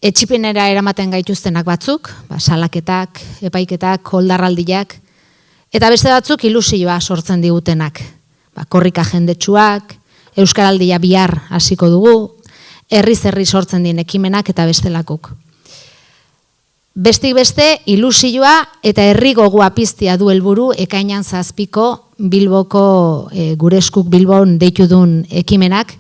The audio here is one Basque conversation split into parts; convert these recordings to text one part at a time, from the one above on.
etxipenera eramaten gaituztenak batzuk, salaketak, epaiketak, oldarraldiak, eta beste batzuk ilusioa sortzen digutenak. Korrika jendetsuak, euskaraldia bihar hasiko dugu, herri sortzen dien ekimenak eta bestelakok. Bestik beste, ilusioa eta herri gogoa piztea du helburu ekainan 7ko Bilboko gure eskuk Bilbon deitu duen ekimenak,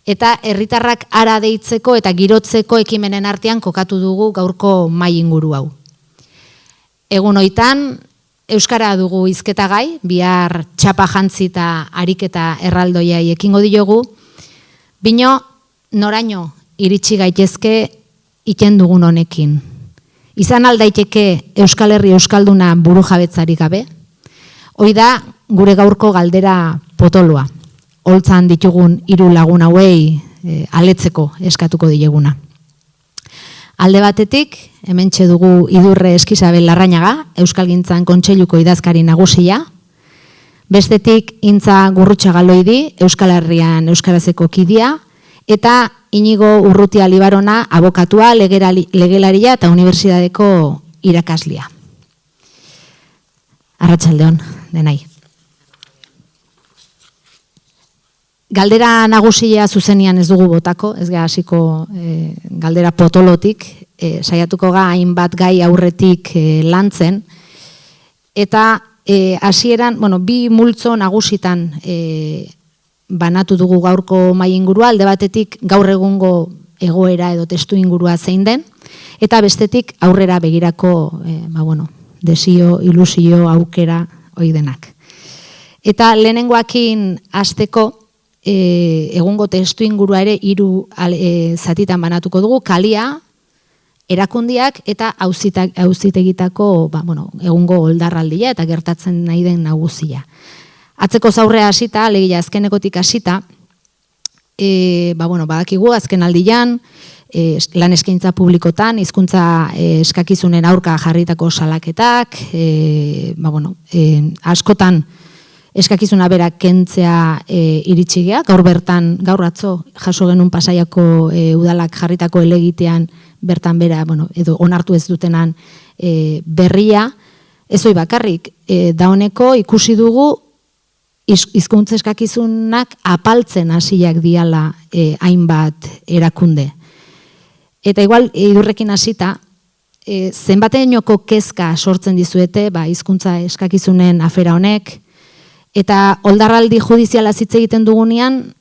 eta herritarrak ara deitzeko eta girotzeko ekimenen artean kokatu dugu gaurko mahai inguru hau. Egun hoitan, euskara dugu hizketagai, bihar txapa jantzi eta ariketa erraldoiai ekingo diogu, bino noraino iritsi gaitezke iten dugun honekin. Izan aldaiteke Euskal Herri Euskalduna buru jabetzarik gabe, hoi da gure gaurko galdera potoloa. Holtzan ditugun 3 lagun hauei aletzeko eskatuko dieguna. Alde batetik, hementxe dugu Idurre Eskizabel Larrañaga, Euskalgintzan Kontseiluko idazkari nagusia. Bestetik, Intza Gurrutxagaloidi, Euskal Herrian Euskarazeko kidea, eta Inigo Urrutia Libarona, abokatua, legelaria eta unibertsitateko irakaslia. Arratsaldeon, denai. Galdera nagusia zuzenian ez dugu botako, ez gara hasiko galdera potolotik, saiatuko ga hainbat gai aurretik lantzen, eta hasieran, bi multzo nagusitan banatu dugu gaurko mahai ingurua, alde batetik gaur egungo egoera edo testu ingurua zein den, eta bestetik aurrera begirako desio, ilusio, aukera, hoi denak. Eta lehenengoakin hasteko, egungo testu ingurua ere 3 zatitan banatuko dugu, kalia, erakundiak eta auzitegitako egungo oldarraldia eta gertatzen nahi den nagusia. Atzeko zaurrea hasita, alegia azkenekotik hasita, badakigu azken aldian, lan eskaintza publikotan, hizkuntza eskakizunen aurka jarritako salaketak, askotan eskakizuna berak kentzea iritsigea, gaur atzo jaso genuen Pasaiako udalak jarritako helegitean bertan bera, edo onartu ez dutenan berria, ez hoi bakarrik, dauneko ikusi dugu hizkuntza eskakizunak apaltzen hasiak diala hainbat erakunde. Eta igual, Idurrekin hasita, zenbatenoko kezka sortzen dizuete, hizkuntza eskakizunen afera honek, eta oldarraldi judiziala hitz egiten dugunean,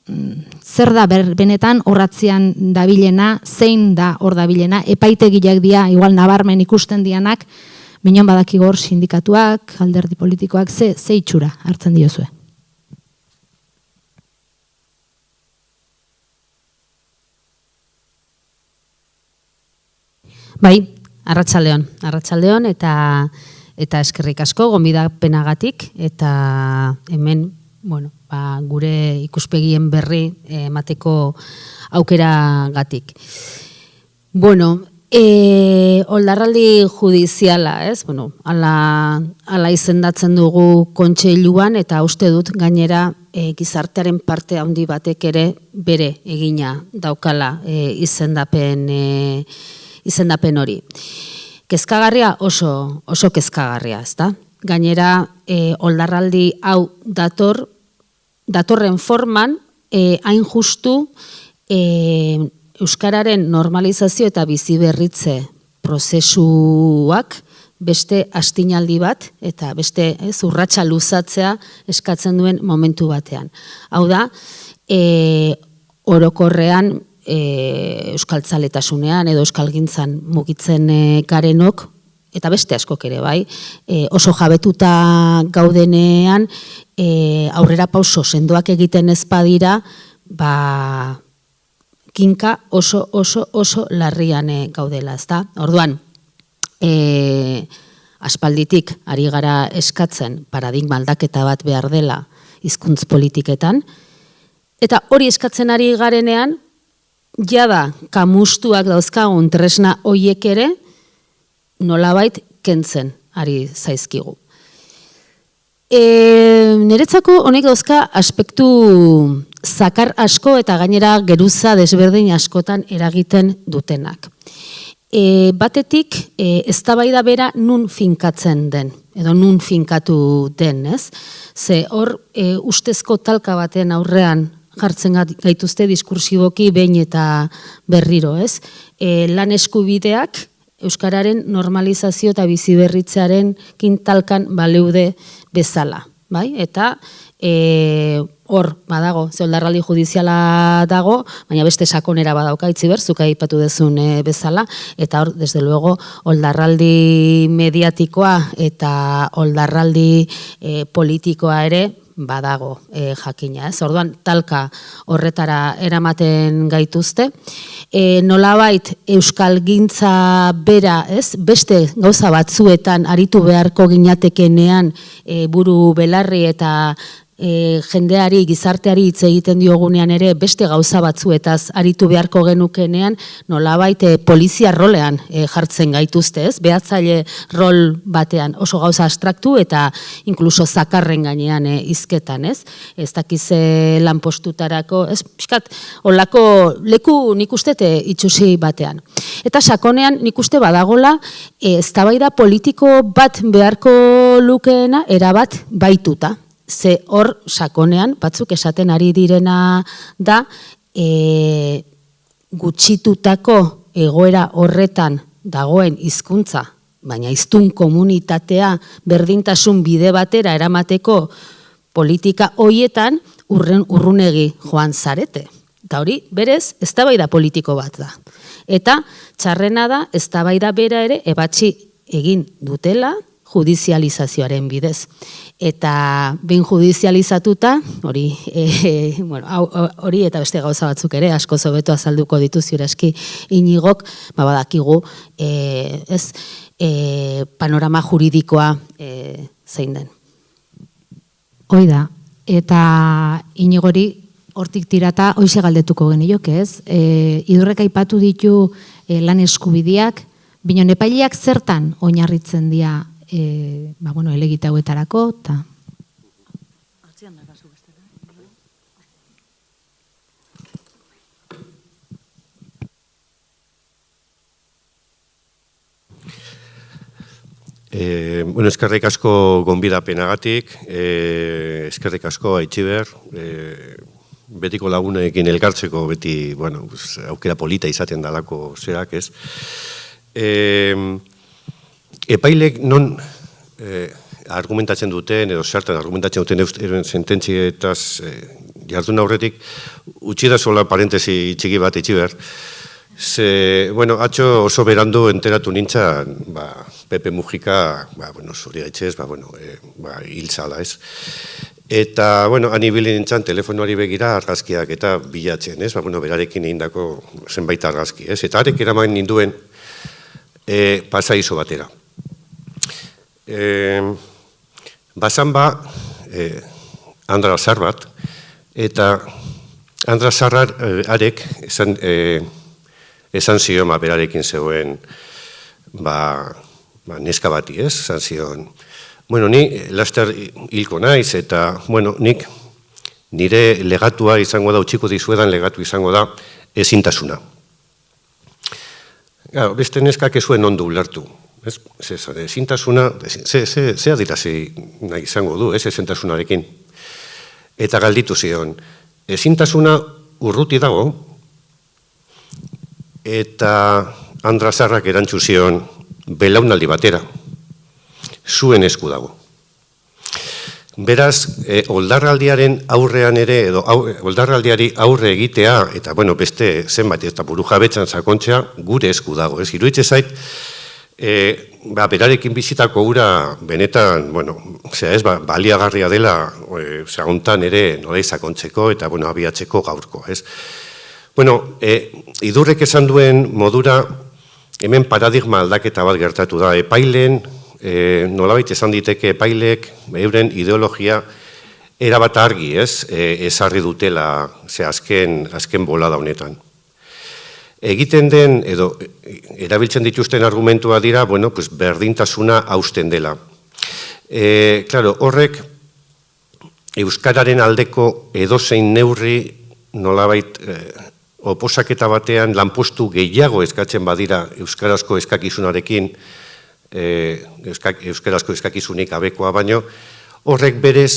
zer da benetan horratzean dabilena, zein da hor dabilena, epaitegiak dira, igual nabarmen ikusten dianak, minon badakigor sindikatuak, alderdi politikoak, ze itxura hartzen diozue. Bai, arratsaldeon eta eskerrik asko gonbidapenagatik eta hemen, gure ikuspegien berri emateko aukeragatik. Oldarraldi judiziala, ez? Hala izendatzen dugu kontseiluan eta uste dut gainera gizartearen parte handi batek ere bere egina daukala izendapen hori. Kezkagarria oso kezkagarria, ezta? Gainera, oldarraldi hau datorren forman, hain justu euskararen normalizazio eta biziberritze prozesuak beste astinaldi bat eta beste urratsa luzatzea eskatzen duen momentu batean. Hau da, orokorrean euskaltzaletasunean edo euskalgintzan mugitzen garenok, eta beste askok ere bai, oso jabetuta gaudenean, aurrera pauso sendoak egiten ez badira, kinka oso larrian gaudela, ezta? Orduan, aspalditik ari gara eskatzen paradigma aldaketa bat behar dela hizkuntz politiketan, eta hori eskatzen ari garenean, jada kamustuak dauzkagun tresna hoiek ere nolabait kentzen ari zaizkigu. Niretzako honek dauzka aspektu zakar asko eta gainera geruza desberdin askotan eragiten dutenak. batetik eztabaida bera nun finkatzen den, edo nun finkatu den, ez? Ze hor ustezko talka baten aurrean jartzen gaituzte diskursiboki behin eta berriro, ez? Lan eskubideak euskararen normalizazio eta biziberritzearen kintalkan baleude bezala, bai? Eta hor badago, ze oldarraldi judiziala dago, baina beste sakonera badauka Itziber, zuk aipatu dezun bezala, eta hor, desde luego, oldarraldi mediatikoa eta oldarraldi politikoa ere badago jakina, ez? Orduan, talka horretara eramaten gaituzte. Nolabait euskalgintza bera, ez? Beste gauza batzuetan aritu beharko ginatekenean buru belarri eta jendeari, gizarteari hitz egiten diogunean ere beste gauza batzuetaz aritu beharko genukenean nolabait polizia rolean jartzen gaituzte, ez? Behatzaile rol batean oso gauza abstraktu eta inkluso zakarren gainean hizketan, ez? Ez dakiz lanpostutarako, ez? Pixkat, holako leku nik uste itxusi batean. Eta sakonean nik uste badagola eztabaida politiko bat beharko lukeena erabat baituta. Ze hor sakonean, batzuk esaten ari direna da, gutxitutako egoera horretan dagoen hizkuntza, baina hiztun komunitatea berdintasun bide batera eramateko politika hoietan urrunegi joan zarete. Eta hori, berez, eztabaida politiko bat da. Eta txarrena da, eztabaida bera ere ebatzi egin dutela judizializazioaren bidez. Eta behin judizializatuta, hori eta beste gauza batzuk ere, asko hobeto azalduko ditu ziuraski Iñigok, badakigu panorama juridikoa zein den. Hoi da, eta Iñigori hortik tirata hoize galdetuko genioke, ez? Idurrek aipatu ditu lan eskubideak, binon epaileak zertan oinarritzen dira elegite hauetarako, eta... Eskerrik asko gonbidapenagatik, eskerrik asko Itziber, betiko lagunekin elkartzeko beti, aukera polita izaten dalako zerak, ez? Epailek non argumentatzen duten, edo zertan argumentatzen duten sententzietaz jardun aurretik, utzi da sola parentesi txiki bat Itziber. Atxo oso berandu enteratu nintzen, Pepe Mujika, zuri gaitxez, hil zala, ez? Eta, anibili nintzen telefonoari begira argazkiak eta bilatzen, ez? Berarekin egindako zenbait argazki, ez? Eta arek eraman ninduen pasaizo batera. Bazan Andra Zar bat, eta Andra Zarrar arek esan zion berarekin zegoen neska bati, ez? Esan zion, ni laster hilko naiz, eta nik nire legatua izango da, utxiko dizuedan legatu izango da, ezintasuna. Beste neskak ez zuen ondo ulertu. Ezintasuna, ze adirazi nahi izango du, ezintasunarekin. Eta galditu zion, ezintasuna urruti dago, eta Andra Zarrak erantzu zion belaunaldi batera, zuen esku dago. Beraz, oldarraldiaren aurrean ere, edo oldarraldiari aurre egitea, eta beste zenbat eta buru jabetzan sakontzea, gure esku dago. Ez iruditzen zait, berarekin bizitako ura benetan, baliagarria dela, hontan ere nola sakontzeko eta abiatzeko gaurko. Idurrek esan duen modura, hemen paradigma aldaketa bat gertatu da. Epaileen, nolabait esan diteke epaileek euren ideologia erabat argi, ezarri dutela azken bolada honetan. Egiten den, edo erabiltzen dituzten argumentua dira, berdintasuna hausten dela. Horrek, euskararen aldeko edozein neurri nolabait oposaketa batean lanpostu gehiago eskatzen badira euskarazko eskakizunarekin, euskarazko eskakizunik abekoa baino, horrek berez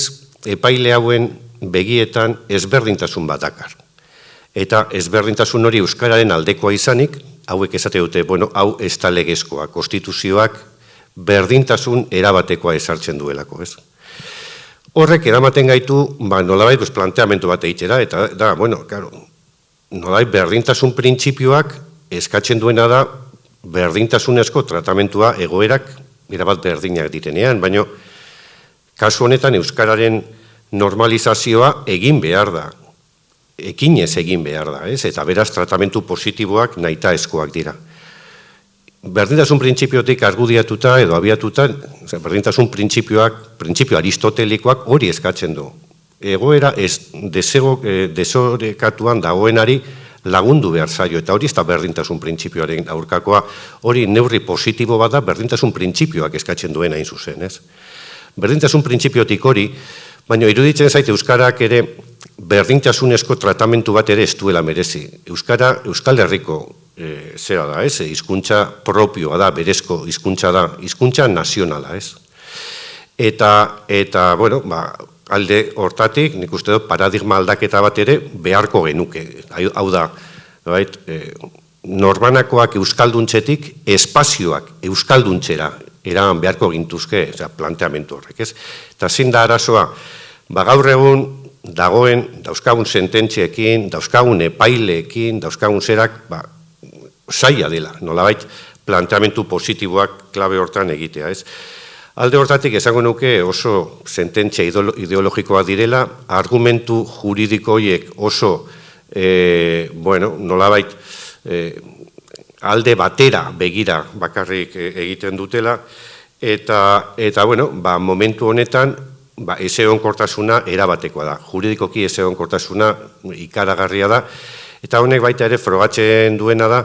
epaile hauen begietan ezberdintasun bat dakar. Eta ezberdintasun hori euskararen aldekoa izanik, hauek esate dute, bueno, hau ez da legezkoa, konstituzioak berdintasun erabatekoa ezartzen duelako, ez? Horrek eramaten gaitu, nolabait planteamendu bat egitera, eta da, bueno, claro, nolabait berdintasun printzipioak eskatzen duena da berdintasunezko tratamentua egoerak erabat berdinak ditenean, baina kasu honetan euskararen normalizazioa egin behar da, ekinez egin behar da, ez? Eta beraz tratamentu positiboak nahita eskoak dira. Berdintasun printzipiotik argudiatuta edo abiatuta, berdintasun printzipio aristotelikoak hori eskatzen du. Egoera desorekatuan dagoenari lagundu behar zaio, eta hori ez da berdintasun printzipioaren aurkakoa, hori neurri positibo bat da berdintasun printzipioak eskatzen duen hain zuzen, ez? Berdintasun printzipiotik hori, baina iruditzen zaite euskarak ere berdintasunezko tratamentu bat ere ez duela merezi. Euskal Herriko zera da, ez? Hizkuntza propioa da, berezko hizkuntza da, hizkuntza nazionala, ez? Eta, bueno, alde hortatik, nik uste dut, paradigma aldaketa bat ere beharko genuke. Hau da, norbanakoak euskalduntzetik, espazioak euskalduntzera eraman beharko gintuzke, planteamentu horrek, ez? Eta zein da arazoa, gaur egun dauzkagun sententziekin, dauzkagun epaileekin, dauzkagun zerak, zaila dela, nolabait planteamentu positiboak klabe hortan egitea, ez? Alde hortatik esango nuke oso sententzia ideologikoa direla, argumentu juridiko horiek oso, bueno, nolabait alde batera begira bakarrik egiten dutela, eta bueno, momentu honetan, ez egonkortasuna erabatekoa da, juridikoki ez egonkortasuna ikaragarria da, eta honek baita ere frogatzen duena da,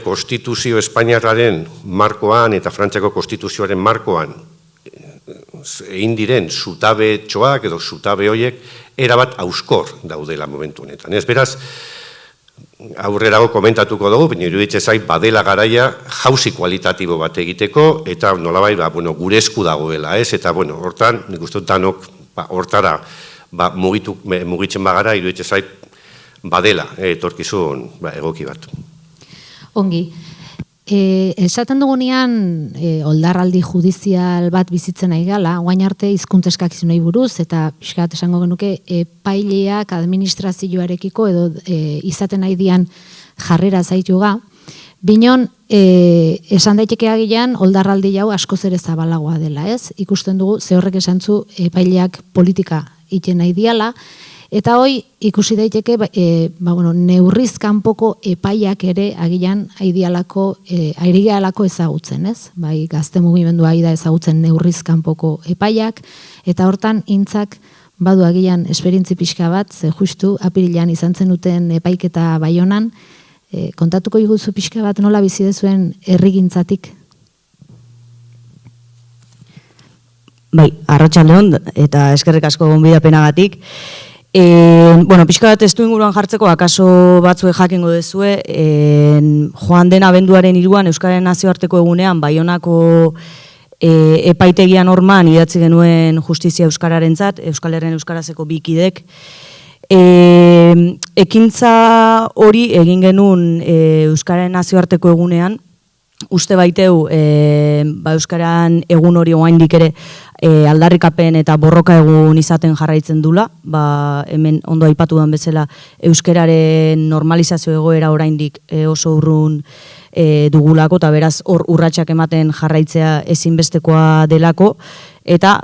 konstituzio espainiarraren markoan eta Frantziako konstituzioaren markoan egin diren zutabe txoak edo zutabe horiek erabat auskor daudela momentu honetan. Ez beraz, aurrerago komentatuko dugu, baina iruditzen zait badela garaia jauzi kualitatibo bat egiteko, eta nolabait gure esku dagoela, ez? Eta hortan, nik uste danok hortara mugitzen bagara, iruditzen zait badela etorkizun egoki bat. Ongi, esaten dugunean oldarraldi judizial bat bizitzen nahi gala, guain arte hizkuntza eskakizunei buruz, eta pixkat esango genuke epaileak administrazioarekiko edo izaten nahi dian jarrera zaituga, binon esan daiteke agian oldarraldi jau askoz ere zabalagoa dela, ez? Ikusten dugu, ze horrek esantzu epaileak politika iten nahi diala, eta hoi ikusi daiteke neurriz kanpoko epaiak ere agian airegealako ezagutzen, ez? Bai, gazte mugimendua da ezagutzen neurriz kanpoko epaiak, eta hortan intzak badu agian esperientzi pixka bat, ze justu apirilean izan zenuten epaiketa Baionan, kontatuko iguzu pixka bat nola bizi dezuen herrigintzatik? Bai, arratsaldeon eta eskerrik asko gonbidapenagatik. Bueno, pixka bat testu inguruan jartzeko, akaso batzuek jakingo dezue, joan den abenduaren 3an Euskararen nazioarteko egunean, Baionako epaitegia norman idatzi genuen justizia euskararentzat, Euskal Herrian euskarazeko bikidek. Ekintza hori egin genuen Euskararen nazioarteko egunean, uste baiteu Euskaran egun hori oraindik ere aldarrikapen eta borroka egun izaten jarraitzen dula, hemen ondo aipatu den bezala euskararen normalizazio egoera oraindik oso urrun dugulako, eta beraz hor urratsak ematen jarraitzea ezinbestekoa delako, eta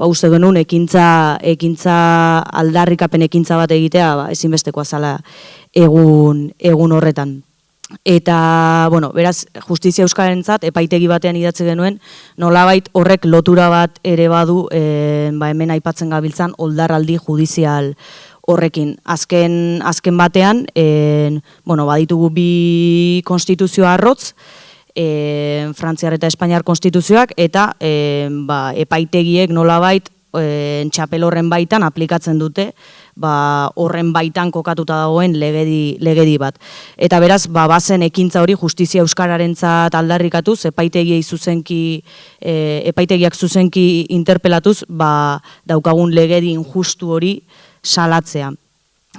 uste genuen ekintza aldarrikapen ekintza bat egitea ezinbestekoa zala egun horretan. Eta, beraz, justizia euskararentzat epaitegi batean idatzi genuen, nolabait horrek lotura bat ere badu, hemen aipatzen gabiltzan oldarraldi judizial horrekin. Azken batean, baditugu bi konstituzio arrotz, Frantziar eta Espainiar konstituzioak, eta epaitegiek nolabait txapel horren baitan aplikatzen dute, horren baitan kokatuta dagoen legedi bat. Eta beraz, bazen ekintza hori justizia euskararentzat aldarrikatuz, epaitegiak zuzenki interpelatuz, daukagun legedi injustu hori salatzea.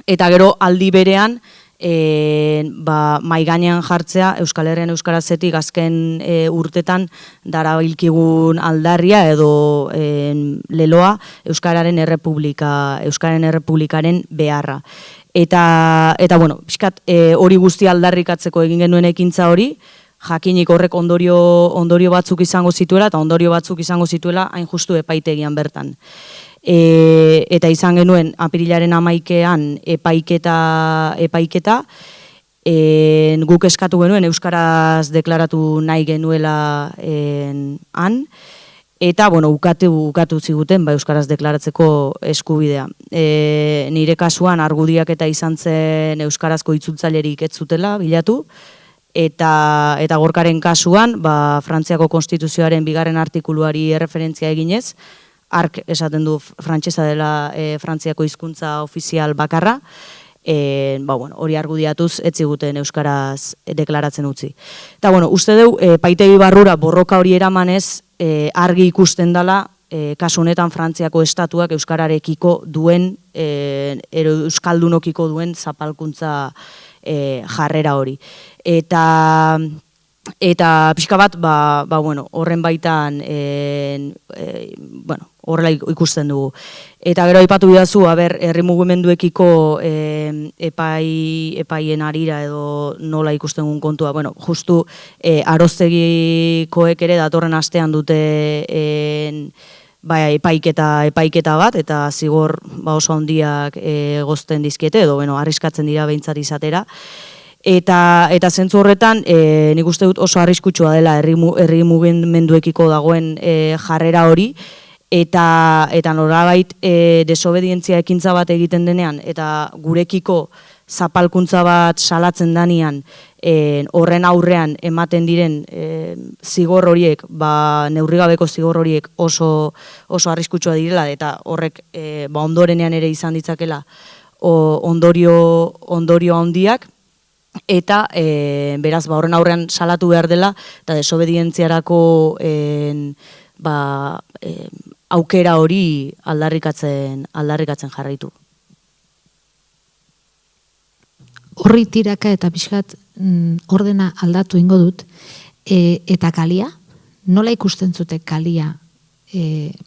Eta gero aldi berean, mahai gainean jartzea Euskal Herrian euskarazetik azken urtetan darabilkigun aldarria edo leloa Euskararen Errepublikaren beharra. Eta bueno, pixkat hori guztia aldarrikatzeko egin genuen ekintza hori, jakinik horrek ondorio batzuk izango zituela, eta ondorio batzuk izango zituela hain justu epaitegian bertan. Eta izan genuen apirilaren 11ean epaiketa, guk eskatu genuen euskaraz deklaratu nahi genuela han, eta bueno, ukatu ziguten euskaraz deklaratzeko eskubidea. Nire kasuan argudiak eta izan zen euskarazko itzultzailerik ez zutela bilatu, eta Gorkaren kasuan, Frantziako Konstituzioaren 2. artikuluari erreferentzia eginez, ark esaten du frantsesa dela Frantziako hizkuntza ofizial bakarra, hori argudiatuz ez ziguten euskaraz deklaratzen utzi. Eta uste dugu, epaitegi barrura borroka hori eramanez, argi ikusten dela, kasu honetan Frantziako estatuak euskararekiko duen, euskaldunokiko duen zapalkuntza jarrera hori. Eta pixka bat, horren baitan, horrela ikusten dugu. Eta gero aipatu bidazu, herri mugimenduekiko epaien arira edo nola ikusten gun kontua. Justu Aroztegikoek ere datorren astean dute epaiketa bat, eta zigor oso handiak gozten dizkiete, edo arriskatzen dira behintzat izatera. Eta zentzu horretan, nik uste dut oso arriskutsua dela herri mugimenduekiko dagoen jarrera hori, eta norabait desobedientzia ekintza bat egiten denean, eta gurekiko zapalkuntza bat salatzen danean, horren aurrean ematen diren zigor horiek, neurrigabeko zigor horiek oso arriskutsua direla, eta horrek ondorenean ere izan ditzakela ondorio handiak, eta beraz horren aurrean salatu behar dela, eta desobedientziarako aukera hori aldarrikatzen jarraitu. Horri tiraka eta pixkat ordena aldatu ingo dut, eta kalia, nola ikusten zute kalia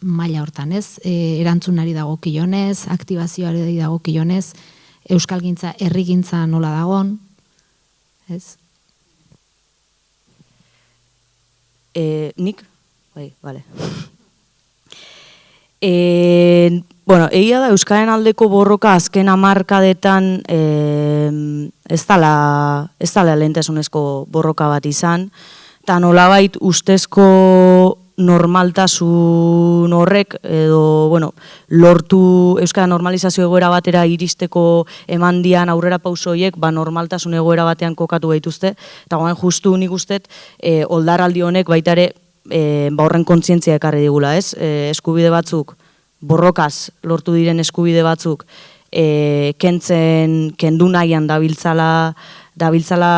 maila hortan, ez? Erantzunari dagokionez, aktibazioari dagokionez, euskalgintza, herrigintza nola dagon, ez? Nik? Bai, bale. Egia da, euskaren aldeko borroka azken hamarkadetan ez dala lehentasunezko borroka bat izan, eta nolabait ustezko normaltasun horrek, edo, lortu euskara normalizazio egoera batera iristeko emandian aurrera pauso horiek, normaltasun egoera batean kokatu gaituzte, eta goen justu nik ustet, oldaraldi honek baita ere, horren kontzientzia ekarri digula, ez? Eskubide batzuk, borrokaz lortu diren eskubide batzuk, kendu nahian dabiltzala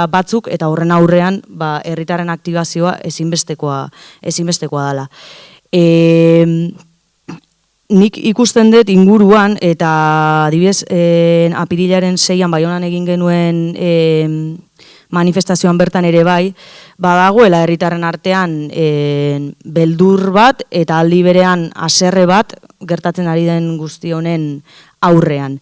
batzuk, eta horren aurrean herritarren aktibazioa ezinbestekoa dela. Nik ikusten dut inguruan, eta adibidez apirilaren 6an Baionan egin genuen manifestazioan bertan ere bai, badagoela herritarren artean beldur bat, eta aldi berean haserre bat gertatzen ari den guzti honen aurrean.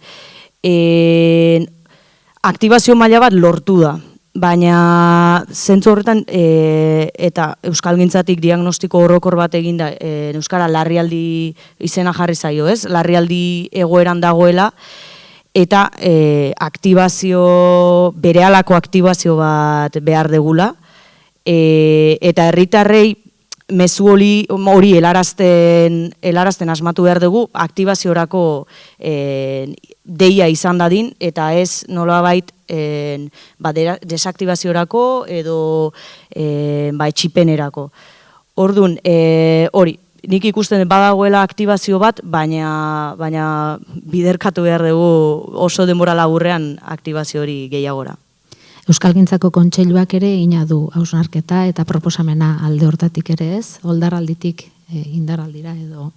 Aktibazio maila bat lortu da, baina zentzu horretan eta euskalgintzatik diagnostiko orokor bat eginda, euskara larrialdi izena jarri zaio, ez? Larrialdi egoeran dagoela, eta berehalako aktibazio bat behar degula, eta herritarrei mezu hori helarazten asmatu behar dugu, aktibaziorako deia izan dadin, eta ez nolabait desaktibaziorako edo etxipenerako. Orduan, hori, nik ikusten badagoela aktibazio bat, baina biderkatu behar dugu oso denbora laburrean aktibazio hori gehiagora. Euskalgintzako kontseiluak ere ina du hausnarketa eta proposamena alde hortatik ere ez, oldaralditik indarraldira edo.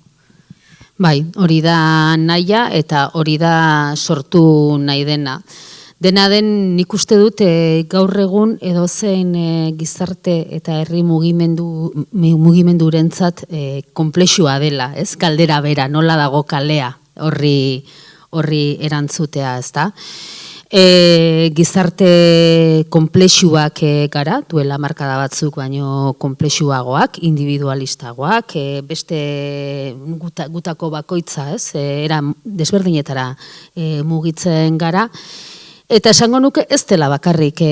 Bai, hori da nahia eta hori da sortu nahi dena. Dena den nik uste dut gaur egun edozein gizarte eta herri mugimendurentzat konplexua dela, ez? Galdera bera, nola dago kalea horri erantzutea, ezta? Gizarte konplexuak gara, duela markada batzuk baino konplexuagoak, individualistagoak, beste gutako bakoitza, ez? Era desberdinetara mugitzen gara. Eta esango nuke ez dela bakarrik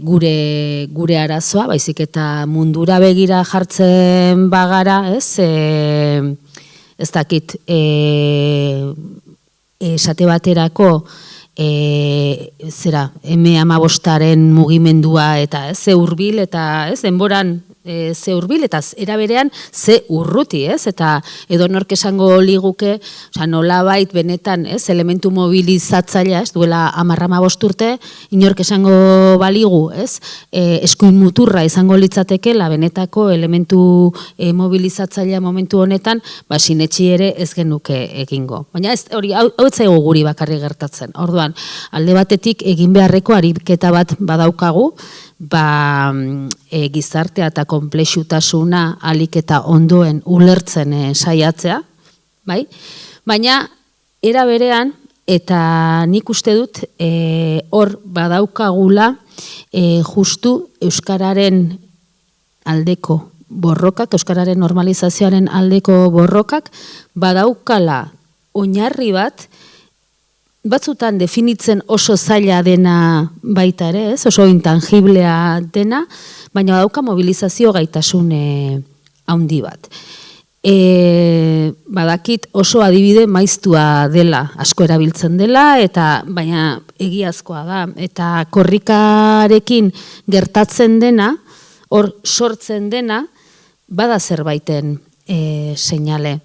gure arazoa, baizik eta mundura begira jartzen bagara, ez? Ez dakit, esate baterako, M15aren mugimendua eta ze hurbil eta denboran ze hurbil eta era berean ze urruti, ez? Eta edonork esango liguke, nolabait benetan, ez, elementu mobilizatzailea, ez, duela 10-15 urte, inork esango baligu, ez? Eskuin muturra izango litzatekeela benetako elementu mobilizatzailea momentu honetan, sinetxi ere ez genuke egingo. Baina ez hori hau ez zaigu guri bakarrik gertatzen. Orduan, alde batetik egin beharreko ariketa bat badaukagu, gizartea eta konplexutasuna alik eta ondoen ulertzen saiatzea, bai? Baina era berean eta nik uste dut hor badaukagula justu euskararen aldeko borrokak, euskararen normalizazioaren aldeko borrokak badaukala oinarri bat batzutan definitzen oso zaila dena baita ere, ez? Oso intangiblea dena, baina dauka mobilizazio gaitasun handi bat. Badakit oso adibide maiztua dela, asko erabiltzen dela, eta baina egiazkoa da. Eta korrikarekin gertatzen dena, hor sortzen dena, bada zerbaiten seinale.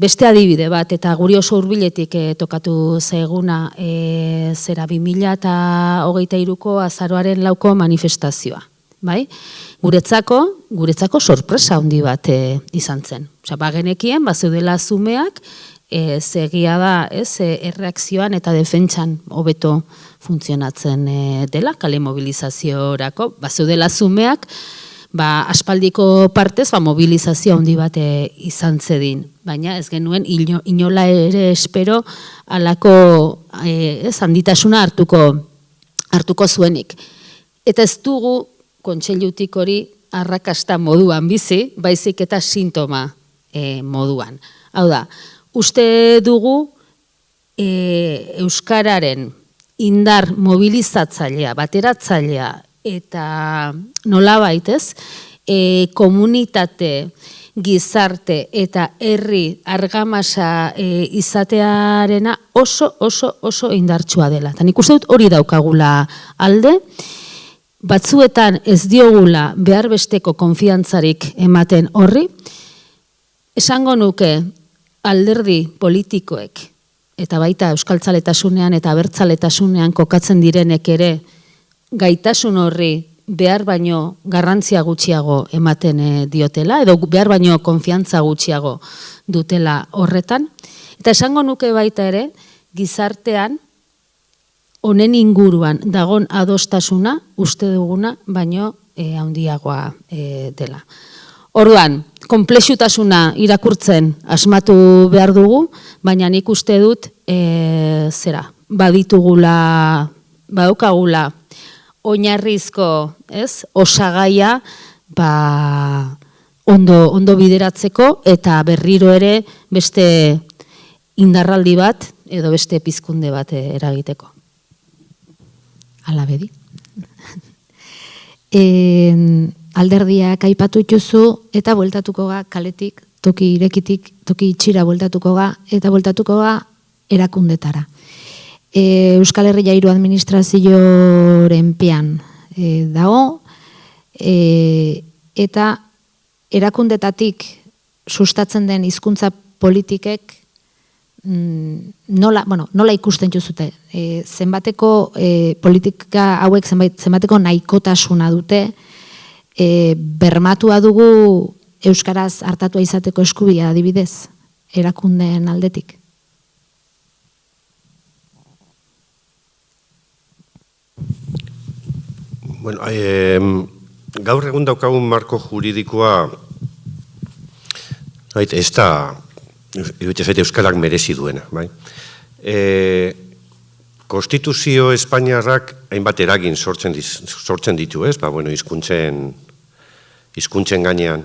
Beste adibide bat, eta guri oso hurbiletik tokatu zaiguna 2023ko azaroaren 4ko manifestazioa. Bai? Guretzako sorpresa handi bat izan zen. Bagenekien, bazeudela zumeak, zegia da, erreakzioan eta defentsan hobeto funtzionatzen dela, kale mobilizaziorako, bazeudela zumeak, aspaldiko partez mobilizazio handi bat izan zedin. Baina ez genuen inola ere espero alako handitasuna hartuko zuenik. Eta ez dugu kontseilutik hori arrakasta moduan bizi, baizik eta sintoma moduan. Hau da, uste dugu euskararen indar mobilizatzailea, bateratzailea, eta nolabait ez, komunitate, gizarte eta herri argamasa izatearena oso indartsua dela. Eta nik uste dut hori daukagula alde, batzuetan ez diogula behar besteko konfiantzarik ematen horri, esango nuke alderdi politikoek, eta baita euskaltzaletasunean eta abertzaletasunean kokatzen direnek ere, gaitasun horri behar baino garrantzia gutxiago ematen diotela, edo behar baino konfiantza gutxiago dutela horretan. Eta esango nuke baita ere, gizartean, honen inguruan dagon adostasuna, uste duguna, baino handiagoa dela. Orduan, konplexutasuna irakurtzen asmatu behar dugu, baina nik uste dut, badaukagula, oinarrizko, osagaia ondo bideratzeko eta berriro ere beste indarraldi bat edo beste pizkunde bat eragiteko. Hala bedi. Alderdiak aipatu dituzu eta bueltatuko ga kaletik, toki irekitik, toki itxira bueltatuko ga eta bueltatuko ga erakundetara. Euskal Herria Hiru administrazioaren pean dago, eta erakundetatik sustatzen den hizkuntza politikek nola ikusten juzute? Zenbateko politika hauek zenbateko nahikotasuna dute, bermatua dugu euskaraz hartatua izateko eskubidea adibidez, erakundeen aldetik? Bueno, gaur egun daukagun marko juridikoa ez da euskarak merezi duena. Konstituzio Espainiarrak hainbat eragin sortzen ditu, ez? Hizkuntzen gainean.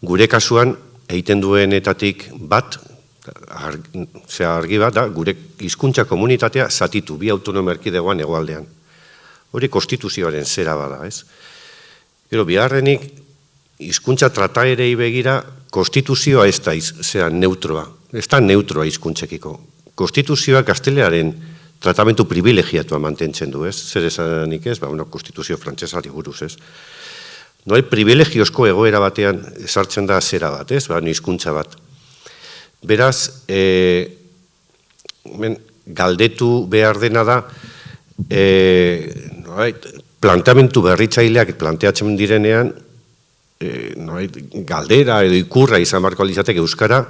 Gure kasuan, egiten duenetatik bat, argi bat da, gure hizkuntza komunitatea zatitu, bi autonomia erkidegoan hegoaldean. Hori konstituzioaren zera bada, ez? Gero, biharrenik, hizkuntza trataerei begira, konstituzioa ez da neutroa. Ez da neutroa hizkuntzekiko. Konstituzioa gaztelearen tratamentu privilegiatua mantentzen du, ez? Zer esanik ez? Konstituzio frantsesari buruz, ez? Noai privilegiozko egoera batean sartzen da zera bat, ez? Hizkuntza bat. Beraz, galdetu behar dena da, planteamentu berritzaileak planteatzen direnean, galdera edo ikurra izan barko alizateke euskara,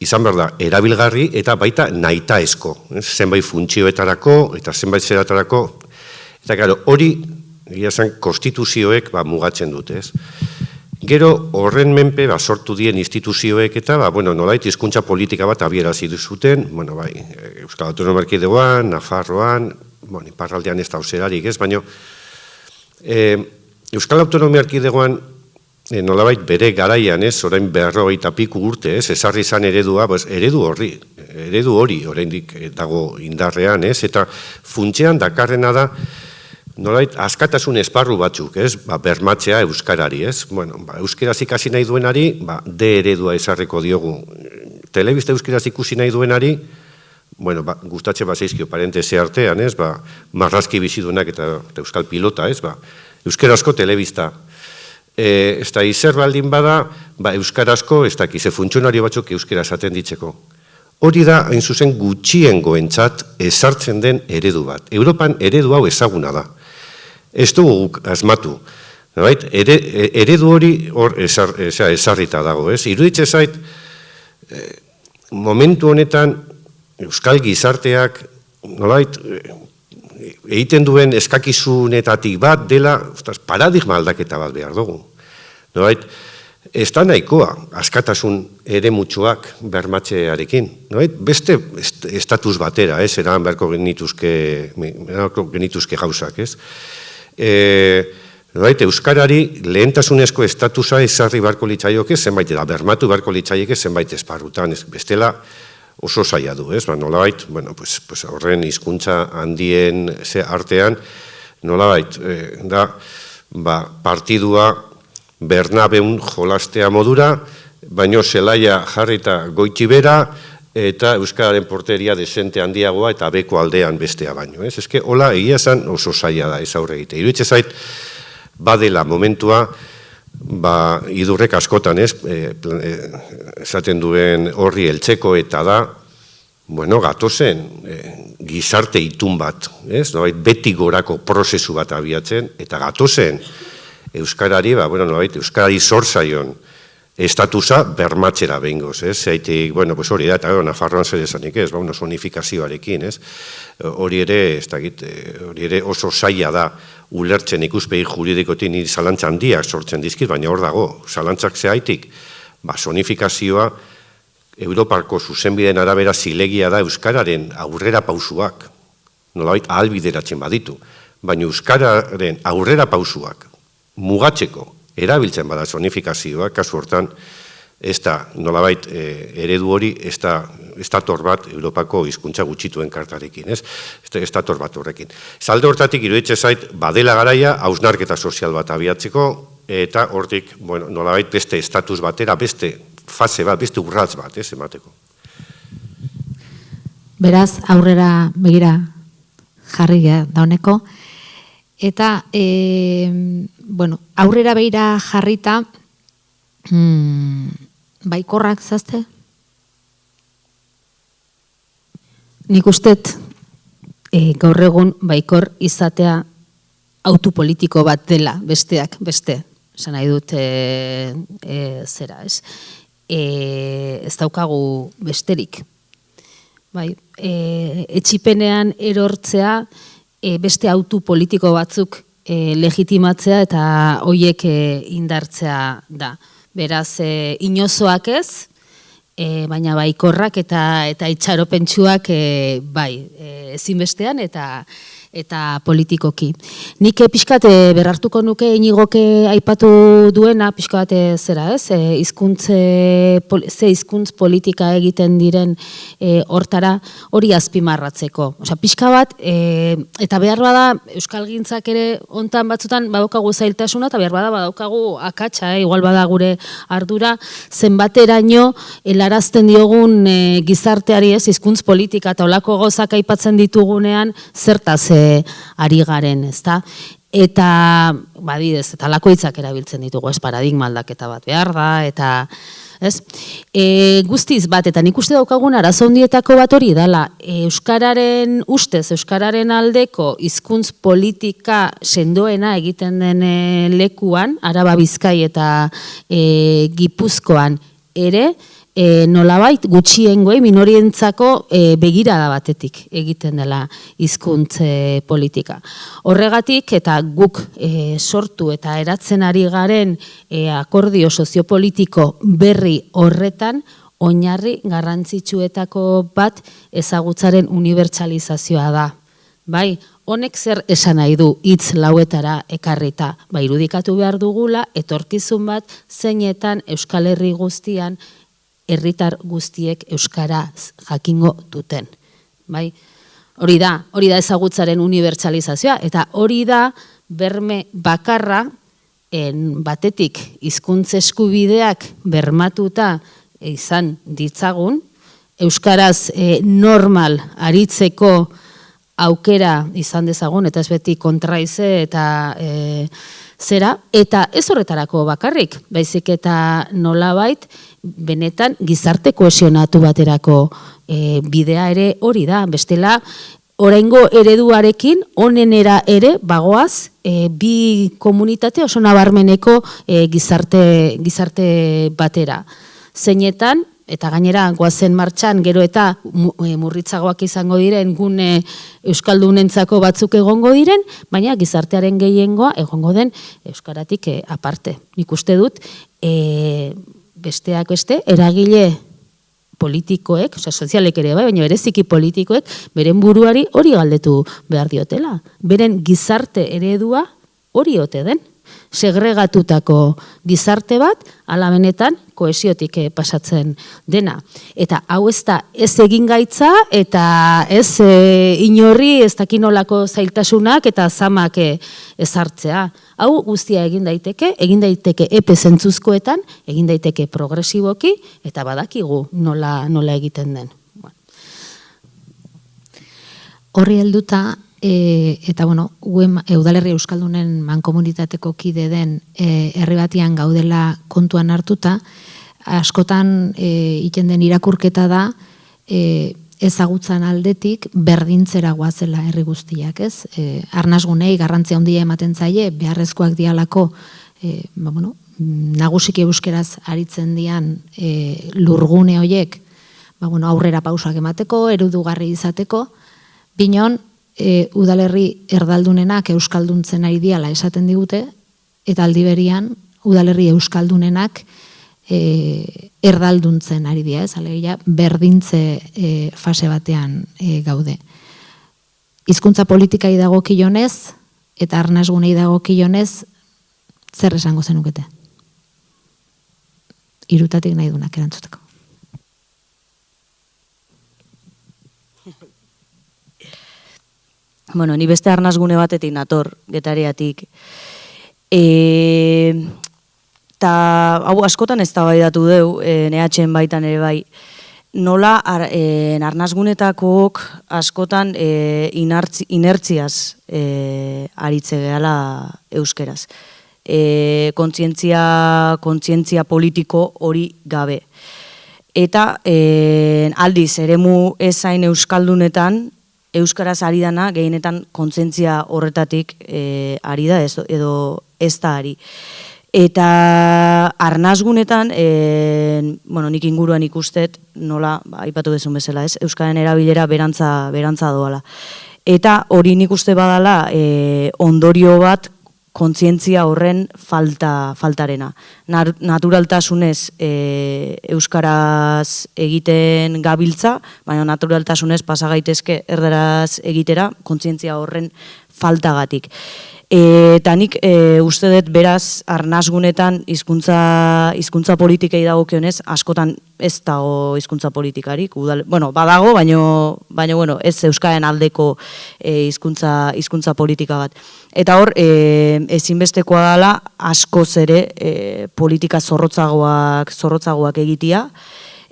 izan behar da, erabilgarri eta baita nahitaezko. Zenbait funtzioetarako eta zenbait zeratarako. Eta gero, hori, konstituzioek mugatzen dute, ez? Gero, horren menpe sortu dien instituzioek eta, nolait, hizkuntza politika bat abierazi zuten, Euskal Autonomia Erkidegoan, Nafarroan, iparraldean ez da oserarik, ez? Baina, Euskal Autonomia Erkidegoan, nolabait bere garaian, ez? Orain 50 piku urte, ez? Ezarri izan eredua, eredu hori, oraindik dago indarrean, ez? Eta funtsean dakarrena da, nolait, askatasun esparru batzuk, ez? Bermatzea euskarari, ez? Euskaraz ikasi nahi duenari, D eredua ezarriko diogu. Telebista euskaraz ikusi nahi duenari, gustatxe bazeizkio parentese artean, ez? Marrazki bizidunak eta euskal pilota, ez? Euskarazko telebista. Ez da izer baldin bada, euskarazko, ez dakiz, funtzionario batzuk euskaraz atenditzeko. Hori da, hain zuzen, gutxiengoentzat ezartzen den eredu bat. Europan eredu hau ezaguna da. Ez dugu guk asmatu. Eredu hori ezarrita dago. Iruditze zait, momentu honetan, euskal gizarteak, egiten duen eskakizunetatik bat dela, paradigma aldaketa bat behar dugu. Ez da nahikoa, askatasun eremutsuak bermatzearekin. Beste estatus batera, ez, eran beharko genituzke gauzak, ez. Euskarari lehentasunezko estatusa ezarri beharko litzaioke zenbait, eta bermatu beharko litzaioke zenbait esparrutan, bestela oso zaila du, ez. Nolabait, horren hizkuntza handien artean, nolabait, da, partidua Bernabeun jolastea modura, baino zelaia jarrita goiti bera, eta euskararen porteria desente handiagoa eta beko aldean bestea baino. Ezke, hola, egia zan oso zaila da ez aurre egite. Iruitze zait, badela momentua, idurrek askotan, esaten duen horri heltzeko eta da, gatozen gizarte itun bat, beti gorako prozesu bat abiatzen, eta gatozen euskarari, euskarari zor zaion estatusa bermatzera behingoz, zeitik, hori da, eta Nafarroan zer esanik ez, zonifikazioarekin, hori ere oso zaila da ulertzen ikuspegi juridikotik niri zalantza handiak sortzen dizkit, baina hor dago, zalantzak zehaitik, zonifikazioa Europarko zuzenbideen arabera zilegia da euskararen aurrera pausuak, nolabait ahalbideratzen baditu, baina euskararen aurrera pausuak mugatzeko erabiltzen bada zonifikazioa, kasu hortan, ez da, nolabait, eredu hori, ez dator bat Europako hizkuntza gutxituen kartarekin, ez dator bat horrekin. Zalde hortatik, iruditze zait, badela garaia, hausnarketa sozial bat abiatzeko, eta hortik, nolabait, beste estatus batera, beste fase bat, beste urratz bat, ez emateko. Beraz, aurrera begira jarri dauneko, eta, aurrera begira jarrita, baikorrak zazte? Nik ustet gaur egun baikor izatea autu politiko bat dela, besteak, beste. Esan nahi dut zera, ez? Ez daukagu besterik. Bai, etxipenean erortzea beste autu politiko batzuk legitimatzea eta hoiek indartzea da. Beraz, inozoak ez, baina baikorrak eta itxaropentsuak bai, ezinbestean eta politikoki. Nik pixkat berrartuko nuke Inigoke aipatu duena, pixkat zera ez, hizkuntz politika egiten diren hortara hori azpimarratzeko. Osea, pixka bat, eta behar bada euskalgintzak ere hontan batzutan badaukagu zailtasuna, eta behar bada badaukagu akatsa, igual bada gure ardura, zenbateraino helarazten diogun gizarteari ez, hizkuntz politika eta olako gozak aipatzen ditugunean, zertaz ari garen, ezta? Eta, badidez, eta lako hitzak erabiltzen ditugu, ez, paradigma aldaketa bat behar da, eta, ez? Guztiz bat, eta nik uste daukagun arazo handietako bat hori dela, euskararen ustez, euskararen aldeko hizkuntz politika sendoena egiten den lekuan, Araba, Bizkai eta Gipuzkoan ere, nolabait gutxiengoei minorientzako begirada batetik egiten dela hizkuntz politika. Horregatik eta guk sortu eta eratzen ari garen akordio soziopolitiko berri horretan oinarri garrantzitsuetako bat ezagutzaren unibertsalizazioa da. Bai, honek zer esan nahi du hitz lauetara ekarrita, ba irudikatu behar dugula etorkizun bat zeinetan Euskal Herri guztian herritar guztiek euskaraz jakingo duten. Bai? Hori da ezagutzaren unibertsalizazioa, eta hori da berme bakarra batetik hizkuntz eskubideak bermatuta izan ditzagun, euskaraz normal aritzeko aukera izan dezagun, eta ez beti kontraize eta zera, eta ez horretarako bakarrik, baizik eta nolabait, benetan gizarte kohesionatu baterako bidea ere hori da. Bestela, oraingo ereduarekin onenera ere bagoaz bi komunitate oso nabarmeneko gizarte batera. Zeinetan, eta gainera goazen martxan gero eta murritzagoak izango diren gune euskaldunentzako batzuk egongo diren, baina gizartearen gehiengoa egongo den euskaratik aparte. Nik uste dut besteak beste, eragile politikoek, osea sozialek ere bai, baina bereziki politikoek, beren buruari hori galdetu behar diotela. Beren gizarte eredua hori ote den. Segregatutako gizarte bat, ala benetan kohesiotik pasatzen dena. Eta hau ez da ez egin gaitza, eta ez inorri ez dakinolako zailtasunak eta zamak ezartzea. Hau guztia egin daiteke epe zentzuzkoetan, egin daiteke progresiboki, eta badakigu nola egiten den. Horri helduta, eta bueno, Udalerri Euskaldunen mankomunitateko kide den herri batian gaudela kontuan hartuta, askotan egiten den irakurketa da ezagutzan aldetik berdintzera goazela herri guztiak, ez? Arnasgunei garrantzia handia ematen zaie, beharrezkoak dialako nagusiki euskeraz aritzen dian lurgune hoiek aurrera pausak emateko, eredugarri izateko, binon udalerri erdaldunenak euskalduntzen ari diala esaten digute, eta aldi berian udalerri euskaldunenak erdalduntzen ari dira, ez? Alegia berdintze fase batean gaude. Hizkuntza politikai dagokionez eta arnasgunei dagokionez zer esango zenukete? Hirutatik nahi dunak erantzuteko. Bueno, ni beste arnasgune batetik nator, Getariatik. Ta hau askotan eztabaidatu deu, NHen baitan ere bai, nola arnasgunetakook askotan inertziaz aritze gehala euskeraz. kontzientzia politiko hori gabe. Eta aldiz, eremu ezain euskaldunetan, euskaraz ari dana, gehienetan kontzientzia horretatik ari da, edo ez da ari. Eta arnazgunetan, nik inguruan ikustet, nola, aipatu bezun bezala, ez? Euskaren erabilera berantza doala. Eta hori nik uste badala ondorio bat kontzientzia horren faltarena. Naturaltasunez euskaraz egiten gabiltza, baina naturaltasunez pasa gaitezke erderaz egitera kontzientzia horren faltagatik. Eta nik uste dut beraz arnazgunetan hizkuntza politikei dagokionez askotan ez dago hizkuntza politikarik, badago, baina ez euskaren aldeko hizkuntza politika bat. Eta hor, ezinbestekoa dela askoz ere politika zorrotzagoak egitea,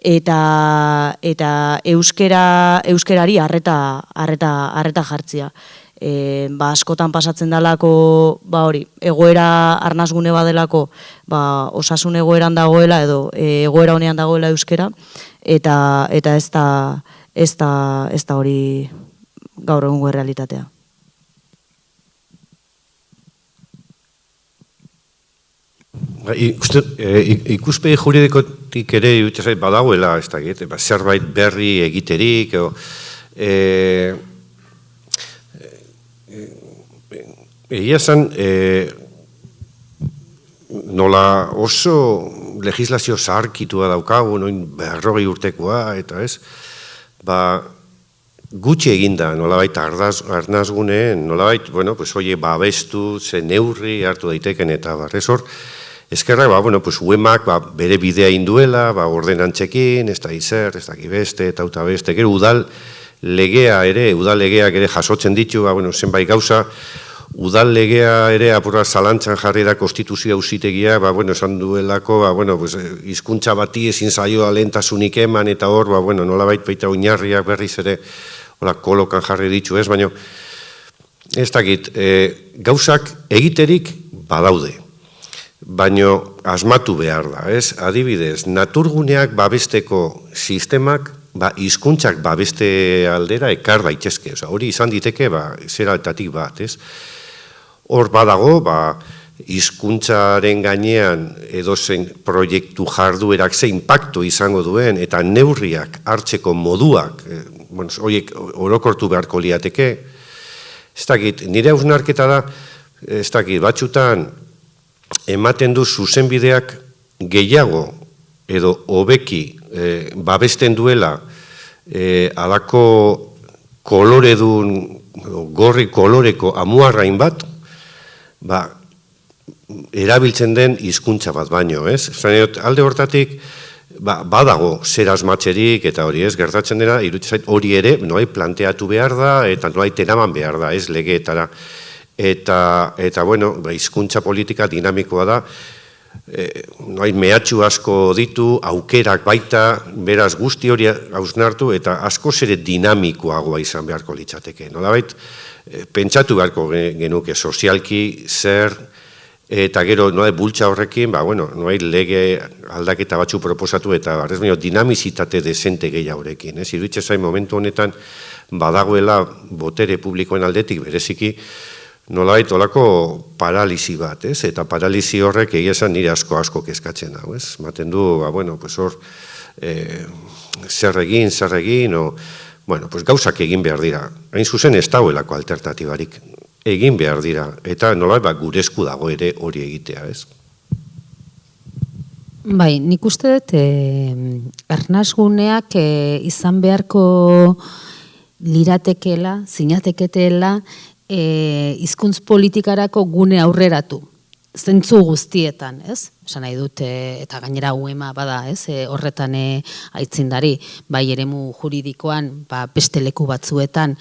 eta euskerari arreta jartzia. Askotan pasatzen dalako, egoera arnazgune badelako, osasun egoeran dagoela edo egoera honean dagoela euskera, eta ez da hori gaur egungo realitatea. Ikuspegi juridikotik ere iruditzen badagoela, ez da, zerbait berri egiterik, egia esan, nola oso legislazio zaharkitua daukagu, noin 40 urtekoa, eta ez, gutxi eginda, nolabait arnazguneen, nolabait, babestu, ze neurri hartu daiteken, eta barrez hor, eskerrak, uemak bere bidea induela, ordenantzekin, ez da izer, ez da gibeste, eta beste, gero udal legeak ere jasotzen ditu, zenbait gauza, udal legea ere apurra zalantzan jarri da konstituzio auzitegia, esan duelako, hizkuntza bati ezin zaioa lehentasunik eman, eta hor, nolabait baita oinarriak berriz ere, kolokan jarri ditu ez, baina ez dakit, gauzak egiterik badaude, baina asmatu behar da, ez? Adibidez, naturguneak babesteko sistemak, hizkuntzak babeste aldera ekar daitezke, hori izan diteke zeraltatik bat, ez? Hor badago, hizkuntzaren gainean edozen proiektu jarduerak ze inpaktu izango duen eta neurriak hartzeko moduak, horiek orokortu beharko liateke, ez dakit, nire hausnarketa da, ez dakit, batzutan ematen du zuzenbideak gehiago edo hobeki babesten duela alako koloredun, gorri koloreko amuarrain bat, erabiltzen den hizkuntza bat baino, ez? Alde hortatik, badago zer asmatzerik eta hori ez, gertatzen dena, iruditzen zait hori ere, noai planteatu behar da, eta noai teraman behar da, ez legeetara. Eta hizkuntza politika dinamikoa da, mehatxu asko ditu, aukerak baita, beraz guzti hori hausnartu, eta asko zere dinamikoagoa izan beharko litzateke. Nolabait, pentsatu beharko genuke sozialki, zer, eta gero bultza horrekin, lege aldaketa batzu proposatu, eta dinamizitate desente gehiagorekin. Iruditzen zain momentu honetan badagoela botere publikoen aldetik bereziki, nolabait olako paralisi bat, ez? Eta paralisi horrek egia esan nire asko kezkatzen da, ez? Maten du, hor, zer egin, gauzak egin behar dira. Hain zuzen ez dauelako alternatibarik. Egin behar dira, eta nolabait gure esku dago ere hori egitea, ez? Bai, nik uste dut, arnazguneak izan beharko liratekela, zinateketela, hizkuntz politikarako gune aurreratu, zentzu guztietan, ez? Esan nahi dut, eta gainera uema bada, ez? Horretan aitzindari, bai eremu juridikoan, beste leku batzuetan,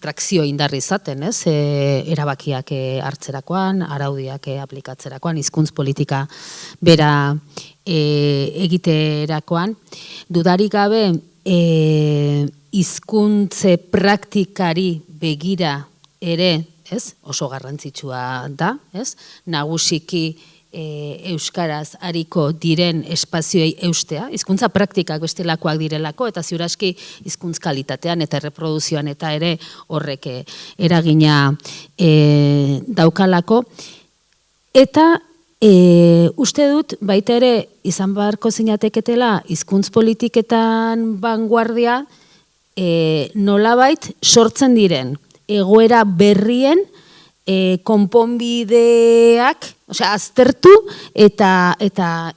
trakzio indarri izaten, ez? Erabakiak hartzerakoan, araudiak aplikatzerakoan, hizkuntz politika bera egiterakoan, dudarik gabe, hizkuntze praktikari begira ere ez? Oso garrantzitsua da, ez? Nagusiki euskaraz ariko diren espazioei eustea, hizkuntza praktikak bestelakoak direlako, eta ziur aski hizkuntz kalitatean eta reproduzioan eta ere horrek eragina daukalako. Eta uste dut, baita ere, izan beharko zinateketela hizkuntz politiketan vanguardia, nolabait sortzen diren egoera berrien konponbideak, osea, aztertu eta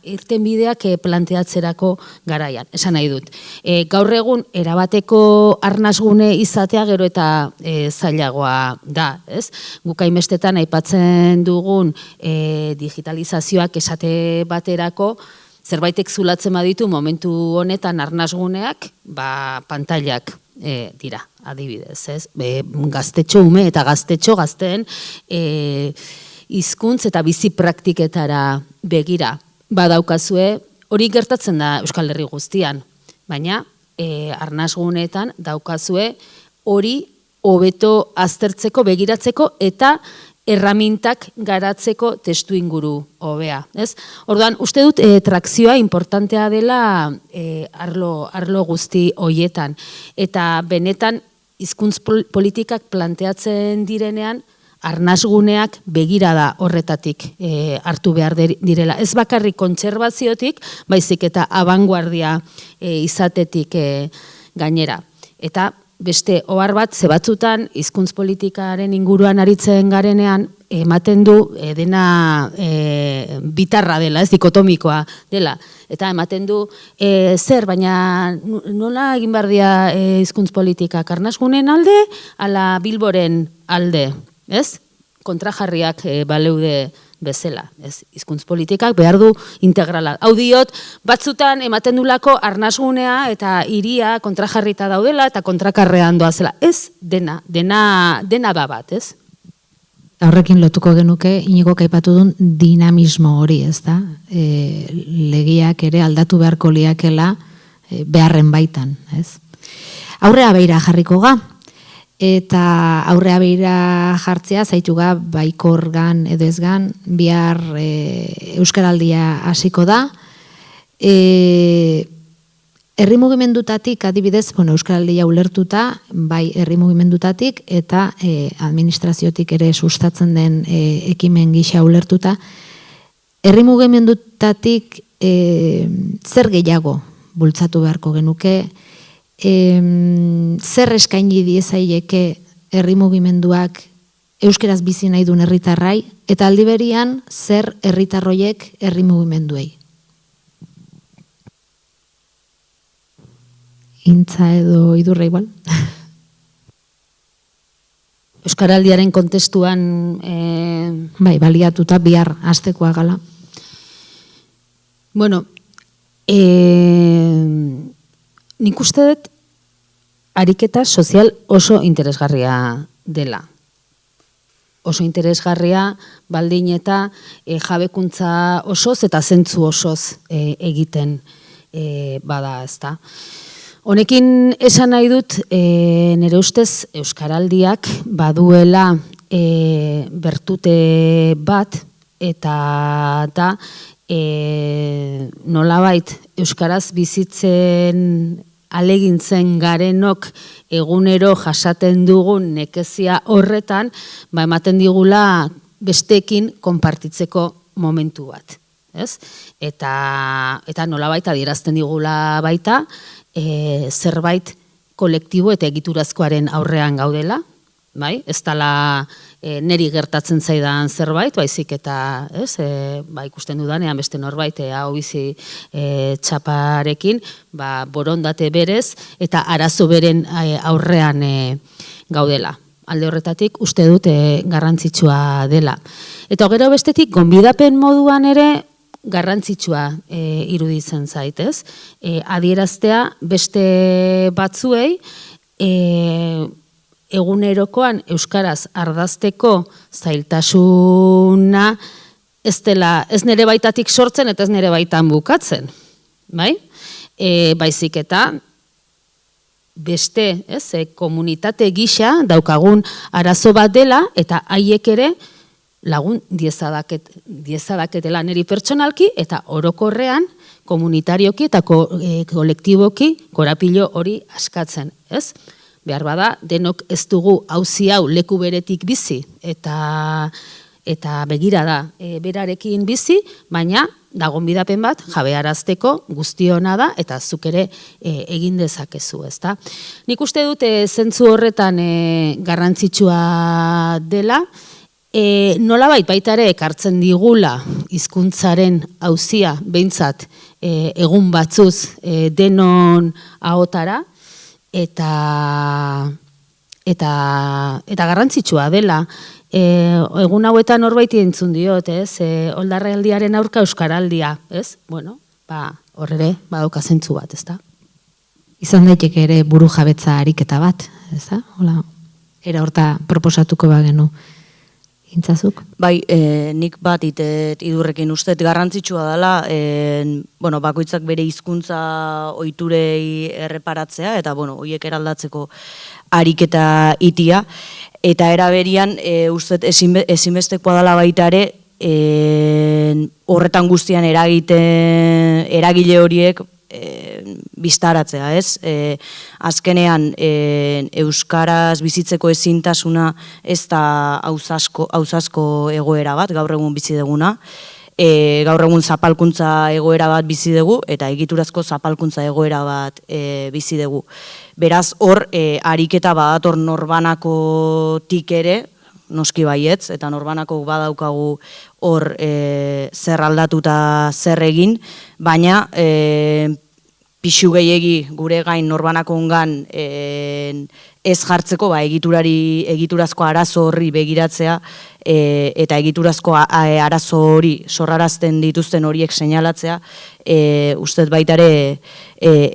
irtenbideak planteatzerako garaian. Esan nahi dut. Gaur egun erabateko arnasgune izatea gero eta zailagoa da, ez? Guk hainbestetan aipatzen dugun digitalizazioak esate baterako zerbaitek zulatzen baditu momentu honetan arnasguneak, pantailak dira, adibidez, ez? Gaztetxo ume eta gazteen hizkuntz eta bizi praktiketara begira badaukazue, hori gertatzen da Euskal Herri guztian, baina arnasguneetan daukazue hori hobeto aztertzeko, begiratzeko eta erramintak garatzeko testu inguru hobea, ez? Orduan, uste dut trakzioa importantea dela arlo guzti hoietan, eta benetan hizkuntz politikak planteatzen direnean arnasguneak begirada horretatik hartu behar direla. Ez bakarrik kontserbaziotik, baizik eta abanguardia izatetik gainera. Eta beste ohar bat, ze batzutan hizkuntz politikaren inguruan aritzen garenean, ematen du dena bitarra dela, ez dikotomikoa dela. Eta ematen du zer, baina nola egin behar dira hizkuntz politikak, arnasgunen alde, ala Bilboren alde, ez? Kontrajarriak baleude bezala, ez? Hizkuntz politikak behar du integrala. Hau diot, batzutan ematen dulako arnasgunea eta hiria kontrajarrita daudela eta kontrakarrean doazela. Ez, dena da bat, ez? Horrekin lotuko genuke, Inigo aipatu duen dinamismo hori, ez da? Legiak ere aldatu beharko liakela beharren baitan, ez? Aurrea beira jarriko ga, eta aurrea beira jartzea zaituga baikorgan edo ezgan, bihar euskaraldia hasiko da. Herri mugimendutatik adibidez, euskaraldia ulertuta, bai herri mugimendutatik eta administraziotik ere sustatzen den ekimen gisa ulertuta. Herri mugimendutatik zer gehiago bultzatu beharko genuke, zer eskaini diezaieke herri mugimenduak euskeraz bizi nahi duen herritarrai, eta aldi berian zer herritarroiek herri mugimenduei. Intza edo idurra igual. Euskaraldiaren kontestuan bai, baliatuta bihar hastekoa gala. Bueno, nik uste dut ariketa sozial oso interesgarria dela. Oso interesgarria baldin eta jabekuntza osoz eta zentzu osoz egiten bada, ezta. Honekin esan nahi dut, nire ustez euskaraldiak baduela bertute bat, eta da nolabait euskaraz bizitzen alegintzen garenok egunero jasaten dugun nekezia horretan, ematen digula besteekin konpartitzeko momentu bat, ez? Eta nolabait adierazten digula baita, zerbait kolektibo eta egiturazkoaren aurrean gaudela, bai? Ez dela neri gertatzen zaidan zerbait, baizik eta, ez, ikusten dudanean beste norbait hau bizi txaparekin, borondate berez eta arazo beren aurrean gaudela. Alde horretatik uste dut garrantzitsua dela. Eta gero bestetik, gonbidapen moduan ere garrantzitsua iruditzen zaitez. Adieraztea beste batzuei egunerokoan euskaraz ardazteko zailtasuna ez nere baitatik sortzen eta ez nere baitan bukatzen, bai? Baizik eta beste, komunitate gisa daukagun arazo bat dela, eta haiek ere lagun diezadaketela niri pertsonalki, eta orokorrean komunitarioki eta kolektiboki korapilo hori askatzen, ez? Behar bada, denok ez dugu auzi hau leku beretik bizi, eta begira da berarekin bizi, baina dagon bidapen bat jabearazteko guztiona da, eta zuk ere egin dezakezu, ezta? Nik uste dute zentzu horretan garrantzitsua dela, nolabait baita ere ekartzen digula hizkuntzaren auzia behintzat egun batzuz denon ahotara, eta garrantzitsua dela. Egun hauetan norbaiti entzun diot, oldarraldiaren aurka euskaraldia, ez? Bueno, hor ere, badauka zentzu bat, ez da? Izan daiteke ere buru jabetza ariketa bat, ez da? Hola, era horta proposatuko bagenu. Intzazuk? Bai, nik bat idurrekin uste garrantzitsua dela, bakoitzak bere hizkuntza ohiturei erreparatzea, eta, horiek eraldatzeko ariketa itia, eta eraberian, uste ezinbestekoa dela baita ere, horretan guztian eragile horiek biztaratzea, ez? Azkenean, euskaraz bizitzeko ezintasuna ez da auzasko egoera bat, gaur egun bizi duguna. Gaur egun zapalkuntza egoera bat bizi dugu, eta egiturazko zapalkuntza egoera bat bizi dugu. Beraz, hor, ariketa badator norbanakotik ere, noski baietz, eta norbanako badaukagu hor zer aldatuta zer egin, baina pixu gehiegi gure gain norbanako ongan ez jartzeko egiturazko arazo horri begiratzea, eta egiturazko arazo hori sorrarazten dituzten horiek seinalatzea, ustez baita ere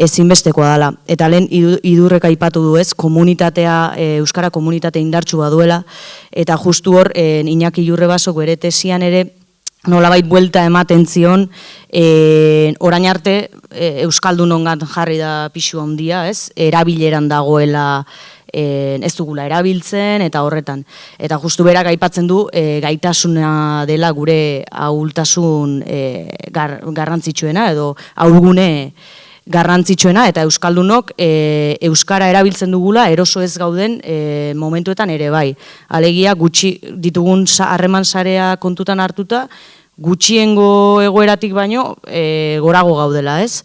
ezinbestekoa dela. Eta lehen idurrek aipatu du ez, euskara komunitate indartsua duela, eta justu hor Iñaki Jurrebasok bere tesian ere nolabait buelta ematen zion, orain arte euskaldunongan jarri da pixu handia, ez? Erabileran dagoela ez dugula erabiltzen eta horretan. Eta justu berak aipatzen du gaitasuna dela gure ahultasun garrantzitsuena edo ahulgune garrantzitsuena, eta euskaldunok euskara erabiltzen dugula eroso ez gauden momentuetan ere bai. Alegia gutxi ditugun harreman sarea kontutan hartuta, gutxiengo egoeratik baino gorago gaudela, ez?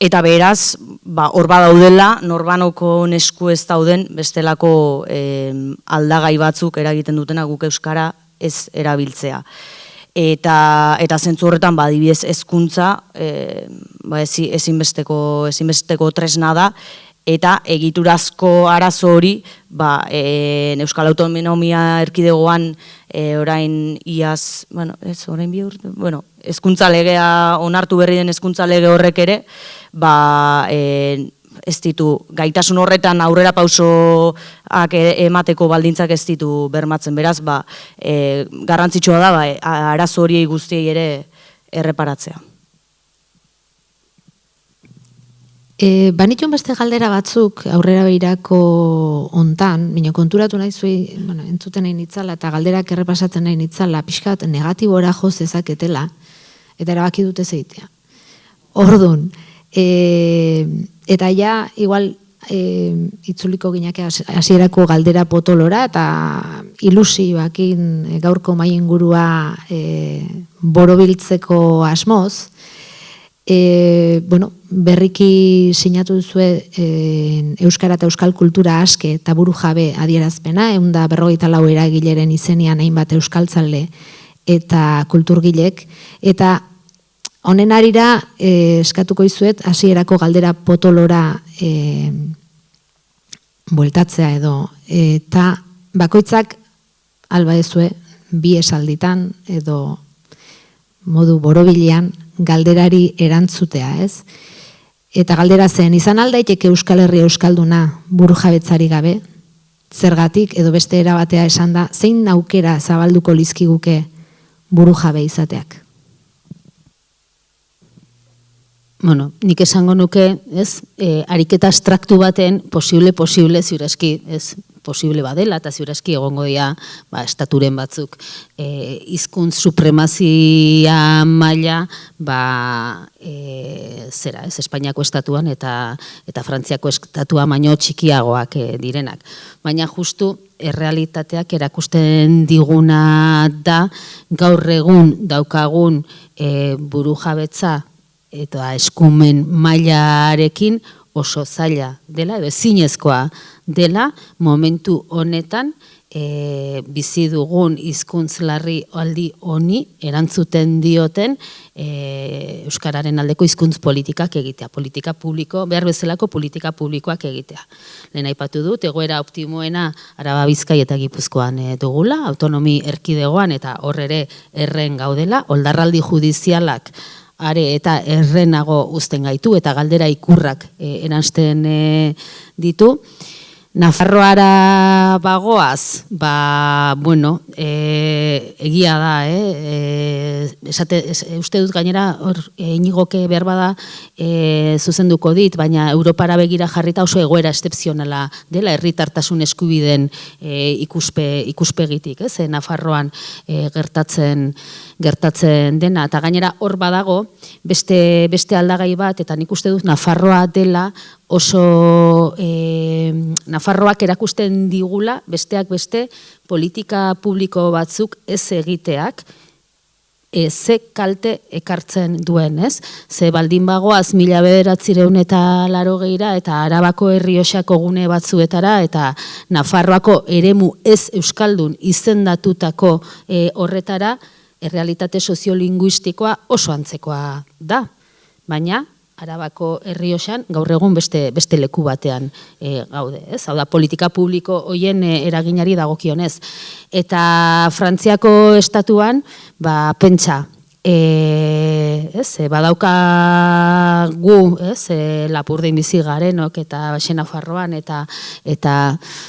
Eta beraz, hor badaudela, norbanoko esku ez dauden bestelako aldagai batzuk eragiten dutena guk euskara ez erabiltzea. Eta zentzu horretan, adibidez hezkuntza ezinbesteko tresna da, eta egiturazko arazo hori, Euskal Autonomia Erkidegoan orain iaz, orain bi urte, hezkuntza legea, onartu berri den hezkuntza lege horrek ere, ez ditu, gaitasun horretan aurrera pausoak emateko baldintzak ez ditu bermatzen, beraz, garrantzitsua da, arazo horiei guztiei ere erreparatzea. Banitxun beste galdera batzuk aurrera behirako ontan, baina konturatu nahi zuei, entzuten nahi nitzala eta galderak errepasatzen nahi nitzala, pixkat negatibora jo zezaketela, eta erabaki dute zeitea. Orduan, eta ja, igual, itzuliko gineke hasierako galdera potolora, eta ilusioakin gaurko mai ingurua borobiltzeko asmoz, berriki sinatu duzue Euskara eta Euskal Kultura aske eta buru jabe adierazpena, 154 eragileren izenian hainbat euskaltzale eta kulturgilek, eta honen arira eskatuko izuet hasierako galdera potolora bueltatzea edo, eta bakoitzak alba ezue bi esalditan edo modu borobilean galderari erantzutea, ez? Eta galdera zen, izan aldaiteke Euskal Herria euskalduna buru jabetzari gabe, zergatik edo beste erabatea esan da, zein aukera zabalduko lizkiguke buru jabe izateak? Bueno, nik esango nuke, ez, ariketa abstraktu baten posible, ziurazki, ez, posible badela, eta ziurazki egongo dira, estaturen batzuk, hizkuntz supremazia maila, zera, ez, Espainiako estatuan eta Frantziako estatua baino txikiagoak direnak. Baina justu, errealitateak erakusten diguna da, gaur egun daukagun burujabetza eta eskumen mailarekin oso zaila dela, edo ezinezkoa dela, momentu honetan bizi dugun hizkuntz larri aldi honi erantzuten dioten euskararen aldeko hizkuntz politikak egitea, politika publiko, behar bezalako politika publikoak egitea. Lehen aipatu dut, egoera optimoena Araba, Bizkai eta Gipuzkoan dugula, autonomi erkidegoan eta hor ere erren gaudela, oldarraldi judizialak are eta errenago uzten gaitu eta galdera ikurrak eransten ditu. Nafarroara bagoaz, bueno, egia da, uste dut gainera, Inigoke behar bada zuzenduko dit, baina Europara begira jarrita oso egoera excepzionala dela, herritartasun eskubideen ikuspegitik, Nafarroan gertatzen dena, eta gainera hor badago, beste aldagai bat, eta nik uste dut Nafarroa dela, oso Nafarroak erakusten digula, besteak beste, politika publiko batzuk ez egiteak, ze kalte ekartzen duen, ez? Ze baldin bagoaz 1980 eta Arabako Errioxako gune batzuetara eta Nafarroako eremu ez euskaldun izendatutako horretara, errealitate soziolinguistikoa oso antzekoa da. Baina, Arabako Errioxan gaur egun beste leku batean gaude, ez? Hau da, politika publiko hoien eraginari dagokionez. Eta Frantziako estatuan, pentsa, badaukagu, Lapurdin bizi garenok eta Baxe Nafarroan eta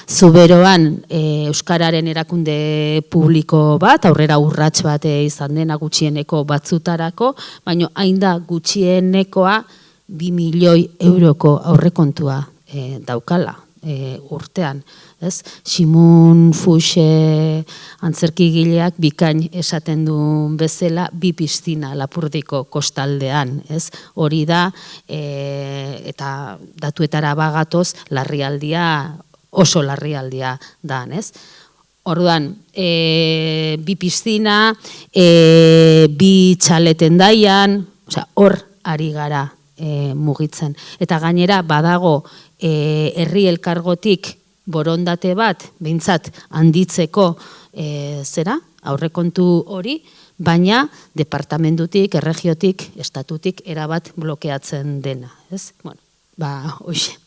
Zuberoan euskararen erakunde publiko bat, aurrera urrats bat izan dena gutxieneko batzutarako, baina hain da gutxienekoa 2 milioi euroko aurrekontua daukala urtean. Simon Fuchs antzerkigileak bikain esaten duen bezala 2 piztina Lapurdiko kostaldean. Hori da, eta datuetara bagatoz, larrialdia, oso larrialdia da. Orduan, 2 piztina, 2 txaleten daian, hor ari gara mugitzen. Eta gainera badago herri elkargotik borondate bat, behintzat handitzeko aurrekontu hori, baina departamentutik, erregiotik, estatutik erabat blokeatzen dena.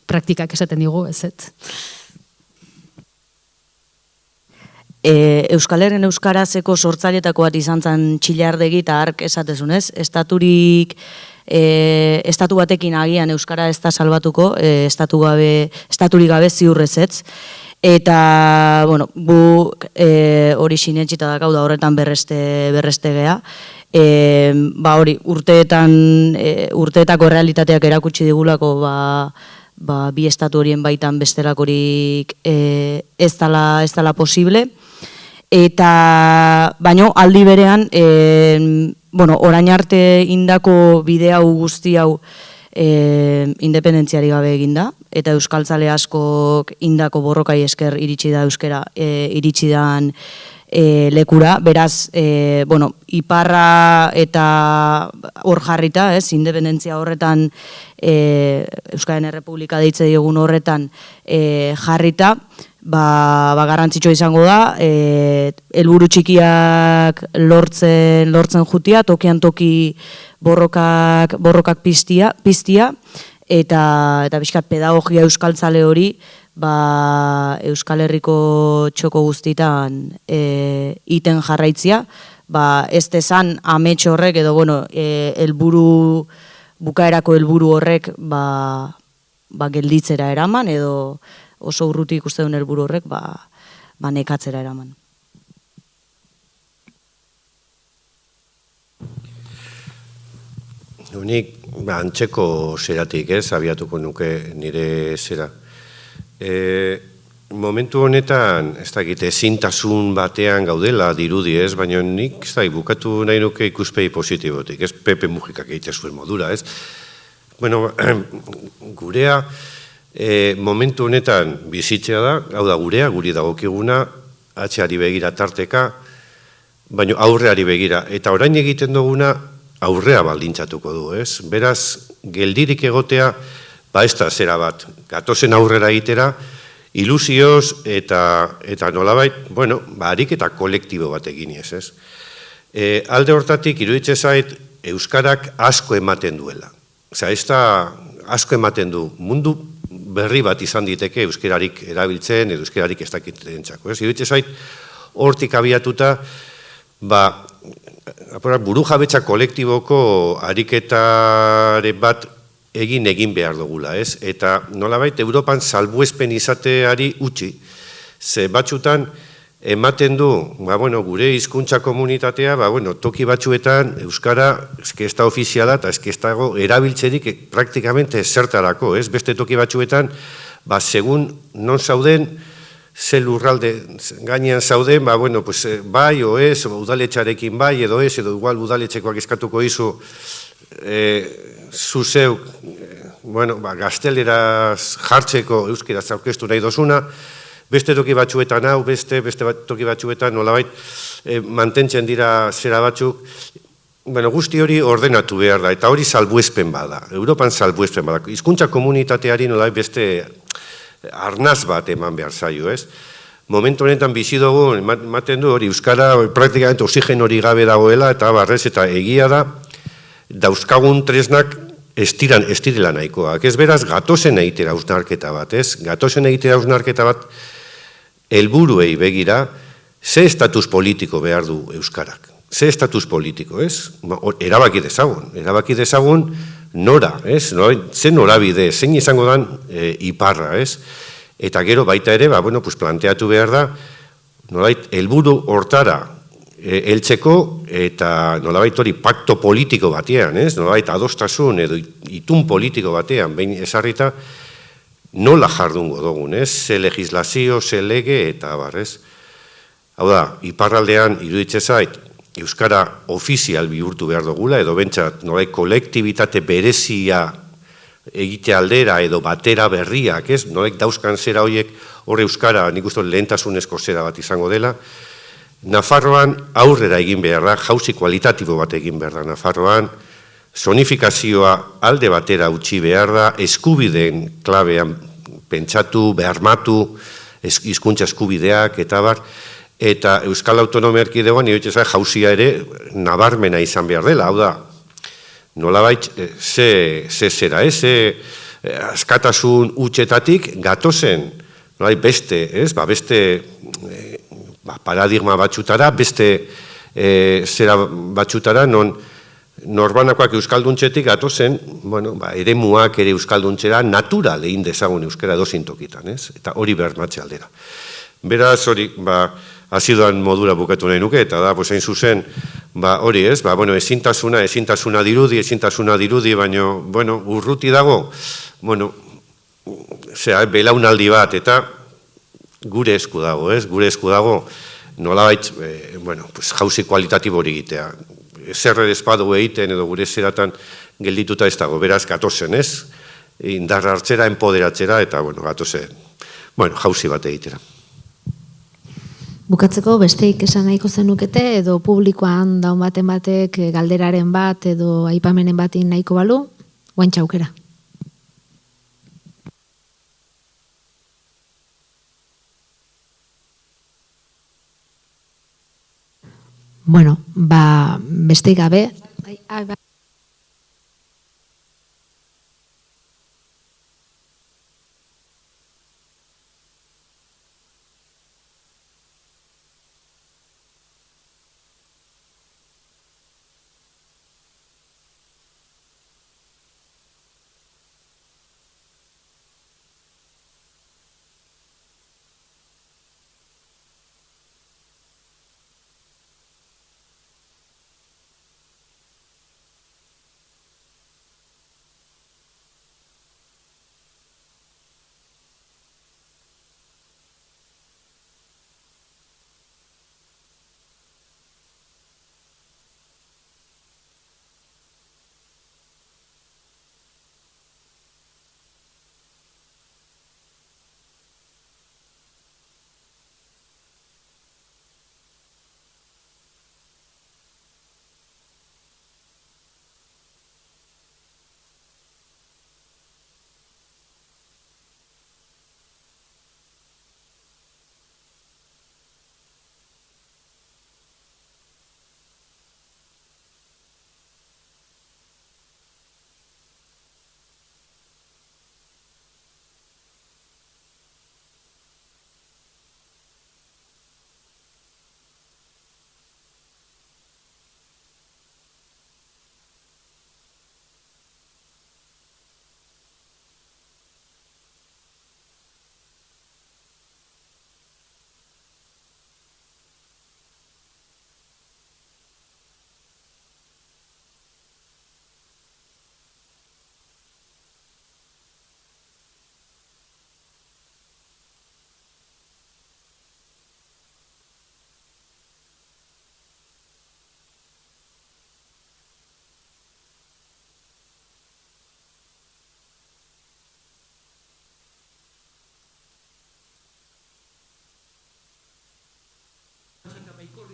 Praktikak esaten digu, ez? Euskal Herren euskarazeko sortzaileetako bat izan zen Txillardegi eta hark esatezunez, estaturik estatu batekin agian euskara ez da salbatuko, estaturik gabe ziurrezetz. Eta, bueno, hori sinetxita dakau da horretan berreste gea. Hori, urteetako errealitateak erakutsi digulako, bi estatu horien baitan bestelakorik ez dela posible. Eta, baino, aldi berean, orain arte indako bide hau guzti hau independentziari gabe eginda, eta euskaltzale askok indako borrokai esker iritsi da euskera, iritsi dan lekura, beraz, iparra eta hor jarrita, independentzia horretan, Euskaren Errepublika deitze diogun horretan jarrita, garrantzitsua izango da, helburu txikiak lortzen jutia, tokian toki borrokak piztia, eta pixkat pedagogia euskaltzale hori, Euskal Herriko txoko guztitan iten jarraitzia, ez dezan amets horrek edo, bukaerako helburu horrek gelditzera eraman, edo oso urruti ikuste duen helburu horrek nekatzera eraman. Nik Antzeko zeratik, abiatuko nuke nire zera. Momentu honetan, ez dakit, ezintasun batean gaudela dirudi, baina nik, ez dakit, bukatu nahi nuke ikuspegi positibotik, Pepe Mujikak egite zuen modura, Bueno, gurea, momentu honetan bizitzea da, hau da gurea, guri dagokiguna, atzeari begira tarteka, baina aurreari begira, eta orain egiten duguna aurrea baldintzatuko du, Beraz, geldirik egotea, ez da zera bat, gatozen aurrera egitera, ilusioz eta nolabait, ariketa kolektibo bat eginez, Alde hortatik, iruditze zait, euskarak asko ematen duela. Osea, ez da asko ematen du, mundu berri bat izan diteke euskararik erabiltzen edo euskararik ez dakitentzako. Iruditze zait, hortik abiatuta, burujabetza kolektiboko ariketare bat egin behar dugula, Eta nolabait, Europan salbuespen izateari utzi, ze batzutan ematen du, gure hizkuntza komunitatea, toki batzuetan euskara eske ez da ofiziala eta eske ez dago erabiltzerik praktikamente zertarako, Beste toki batzuetan, segun non zauden, ze lurralde gainean zauden, bai o ez, udaletxarekin bai edo ez, edo igual udaletxekoak eskatuko izu, zuzeuk, gazteleraz jartzeko euskeraz aurkeztu nahi dozuna, beste toki batzuetan hau, beste toki batzuetan nolabait mantentzen dira zera batzuk, guzti hori ordenatu behar da, eta hori salbuespen bada, Europan salbuespen bada, hizkuntza komunitateari nolabait beste arnaz bat eman behar zaio, Momentu honetan bizi dugu, ematen du hori, euskara praktikamente oxigen hori gabe dagoela, eta barrez, eta egia da, dauzkagun tresnak ez direla nahikoak. Beraz, gatozen egitera hausnarketa bat, Gatozen egitera hausnarketa bat, helburuei begira, ze estatus politiko behar du euskarak. Ze estatus politiko, Erabaki dezagun nora, ze norabide, zein izango dan iparra, Eta gero baita ere, planteatu behar da, nolabait, helburu hortara heltzeko eta nolabait hori pakto politiko batean, nolabait adostasun edo itun politiko batean, behin esarrita, nola jardungo dugun, ze legislazio, ze lege eta barrez. Hau da, iparraldean iruditze zait, euskara ofizial bihurtu behar dugula, edo bentsat, nolabait, kolektibitate berezia egite aldera edo batera berriak, nolabait dauzkan zera horiek horre euskara, nik uste lehentasunezko zera bat izango dela. Nafarroan aurrera egin behar da, jauzi kualitatibo bat egin behar da Nafarroan, zonifikazioa alde batera utzi behar da, eskubideen klabean pentsatu, beharmatu, hizkuntza eskubideak, eta bar, eta Euskal Autonomia Erkidegoan, jauzia ere nabarmena izan behar dela, hau da, nolabait, ze zera, askatasun utxetatik gatozen, nolabait beste, beste paradigma batxutara, beste zera batxutara, non norbanakoak euskalduntzetik gatozen, eremuak ere euskalduntxera natural egin dezagun euskara edozein tokitan, eta hori bermatze aldera. Beraz, hori, hasidoan modura bukatu nahi nuke, eta da, hain zuzen, hori ezintasuna dirudi, baina, urruti dago, belaunaldi bat, eta gure esku dago, nolabait, jauzi kualitatibo hori egitea. Zerre despadu egiten edo gure zeratan geldituta ez dago, beraz gatozen, indarra hartzera, empoderatzera, eta, gatozen, jauzi bat egitera. Bukatzeko besteik esan nahiko zenukete edo publikoan daun baten batek galderaren bat edo aipamenen batin nahiko balu, guantxa aukera. Bueno, besteik gabe,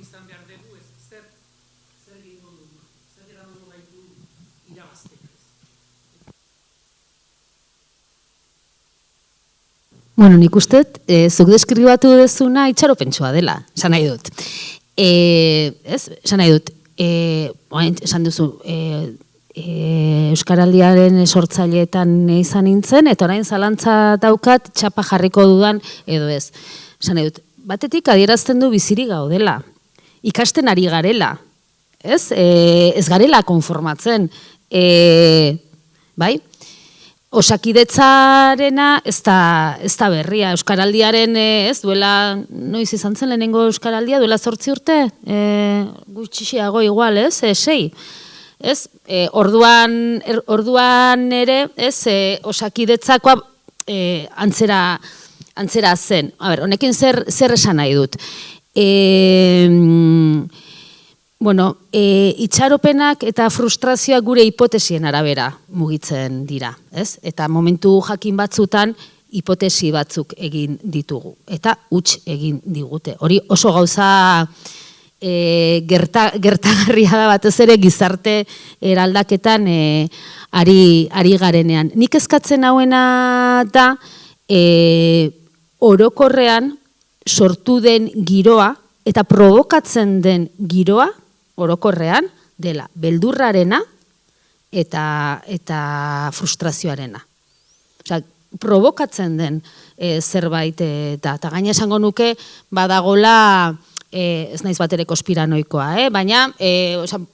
izan behar dugu, ez zer egingo dugu, zer eramango gaitu irabazteko. Bueno, nik uste, zuk deskribatu dezuna itxaropentsua dela, esan nahi dut. Esan nahi dut, esan duzu, Euskaraldiaren sortzaileetan izan nintzen, eta orain zalantza daukat txapa jarriko dudan, edo ez. Esan nahi dut, batetik adierazten du bizirik gaudela, ikasten ari garela, ez garela konformatzen, bai? Osakidetzarena ez da berria, Euskaraldiaren ez duela, noiz izan zen lehenengo Euskaraldia, duela 8 urte, gutxiago igual, ez, 6. Ez, orduan ere, ez, osakidetzakoa antzera zen. A ber, honekin zer esan nahi dut. Bueno, itxaropenak eta frustrazioak gure hipotesien arabera mugitzen dira, ez? Eta momentu jakin batzutan hipotesi batzuk egin ditugu, eta huts egin digute. Hori oso gauza gertagarria da batez ere gizarte eraldaketan ari garenean. Nik eskatzen hauena da orokorrean sortu den giroa eta provokatzen den giroa orokorrean dela beldurrarena eta frustrazioarena. Osea, provokatzen den zerbait eta gaina esango nuke badagola ez naiz bat ere konspiranoikoa, baina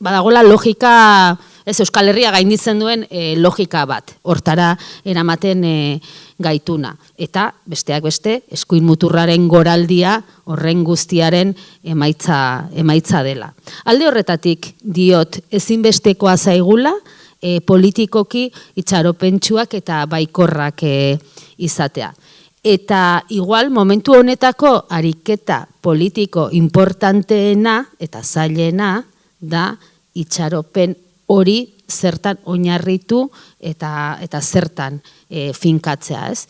badagola logika, ez Euskal Herria gainditzen duen logika bat, hortara eramaten gaituna. Eta besteak beste, eskuin muturraren goraldia horren guztiaren emaitza dela. Alde horretatik diot ezinbestekoa zaigula, politikoki itxaropentsuak eta baikorrak izatea. Eta igual momentu honetako ariketa politiko importanteena eta zailena da itxaropen hori zertan oinarritu eta zertan finkatzea, ez?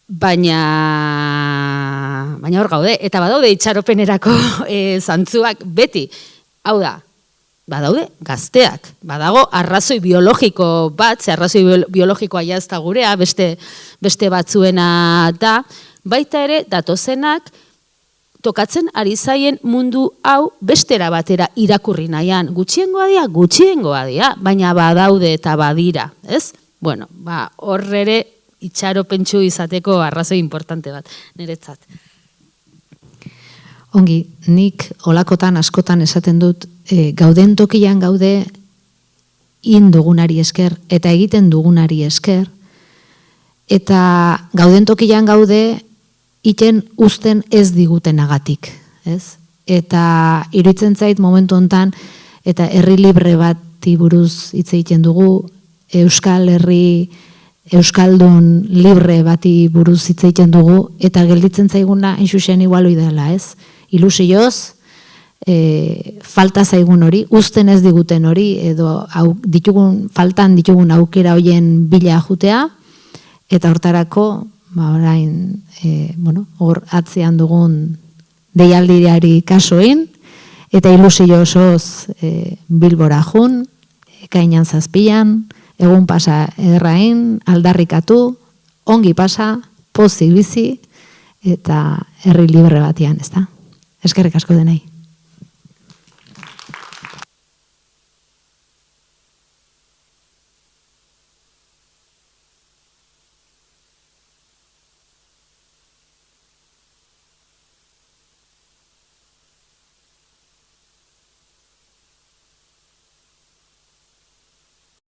Baina hor gaude, eta badaude itxaropenerako zantzuak beti. Hau da, badaude gazteak, badago arrazoi biologiko bat, arrazoi biologikoa jazta gurea, beste batzuena da, baita ere datozenak tokatzen ari zaien mundu hau bestera batera irakurri nahian. Gutxiengoa dira, baina badaude eta badira, ez? Bueno, hor ere itxaropentsu izateko arrazoi importante bat, niretzat. Ongi, nik olakotan askotan esaten dut, gauden tokian gaude dugunari esker eta egiten dugunari esker, eta gauden tokian gaude iten uzten ez digutenagatik, ez? Eta iruditzen zait momentu hontan eta herri libre bati buruz hitz egiten dugu, Euskal Herri Euskaldun libre bati buruz hitz egiten dugu, eta gelditzen zaiguna inxuxen igualoi dela, ez? Ilusioz, falta zaigun hori, uzten ez diguten hori, edo faltan ditugun aukera hoien bila jutea, eta hortarako, orain, hor atzean dugun deialdiari kasoin, eta ilusio osoz Bilbora jun, ekainan 7, egun pasa errain, aldarrikatu, ongi pasa, pozik bizi, eta herri libre batian, ez da? Eskerrik asko denei.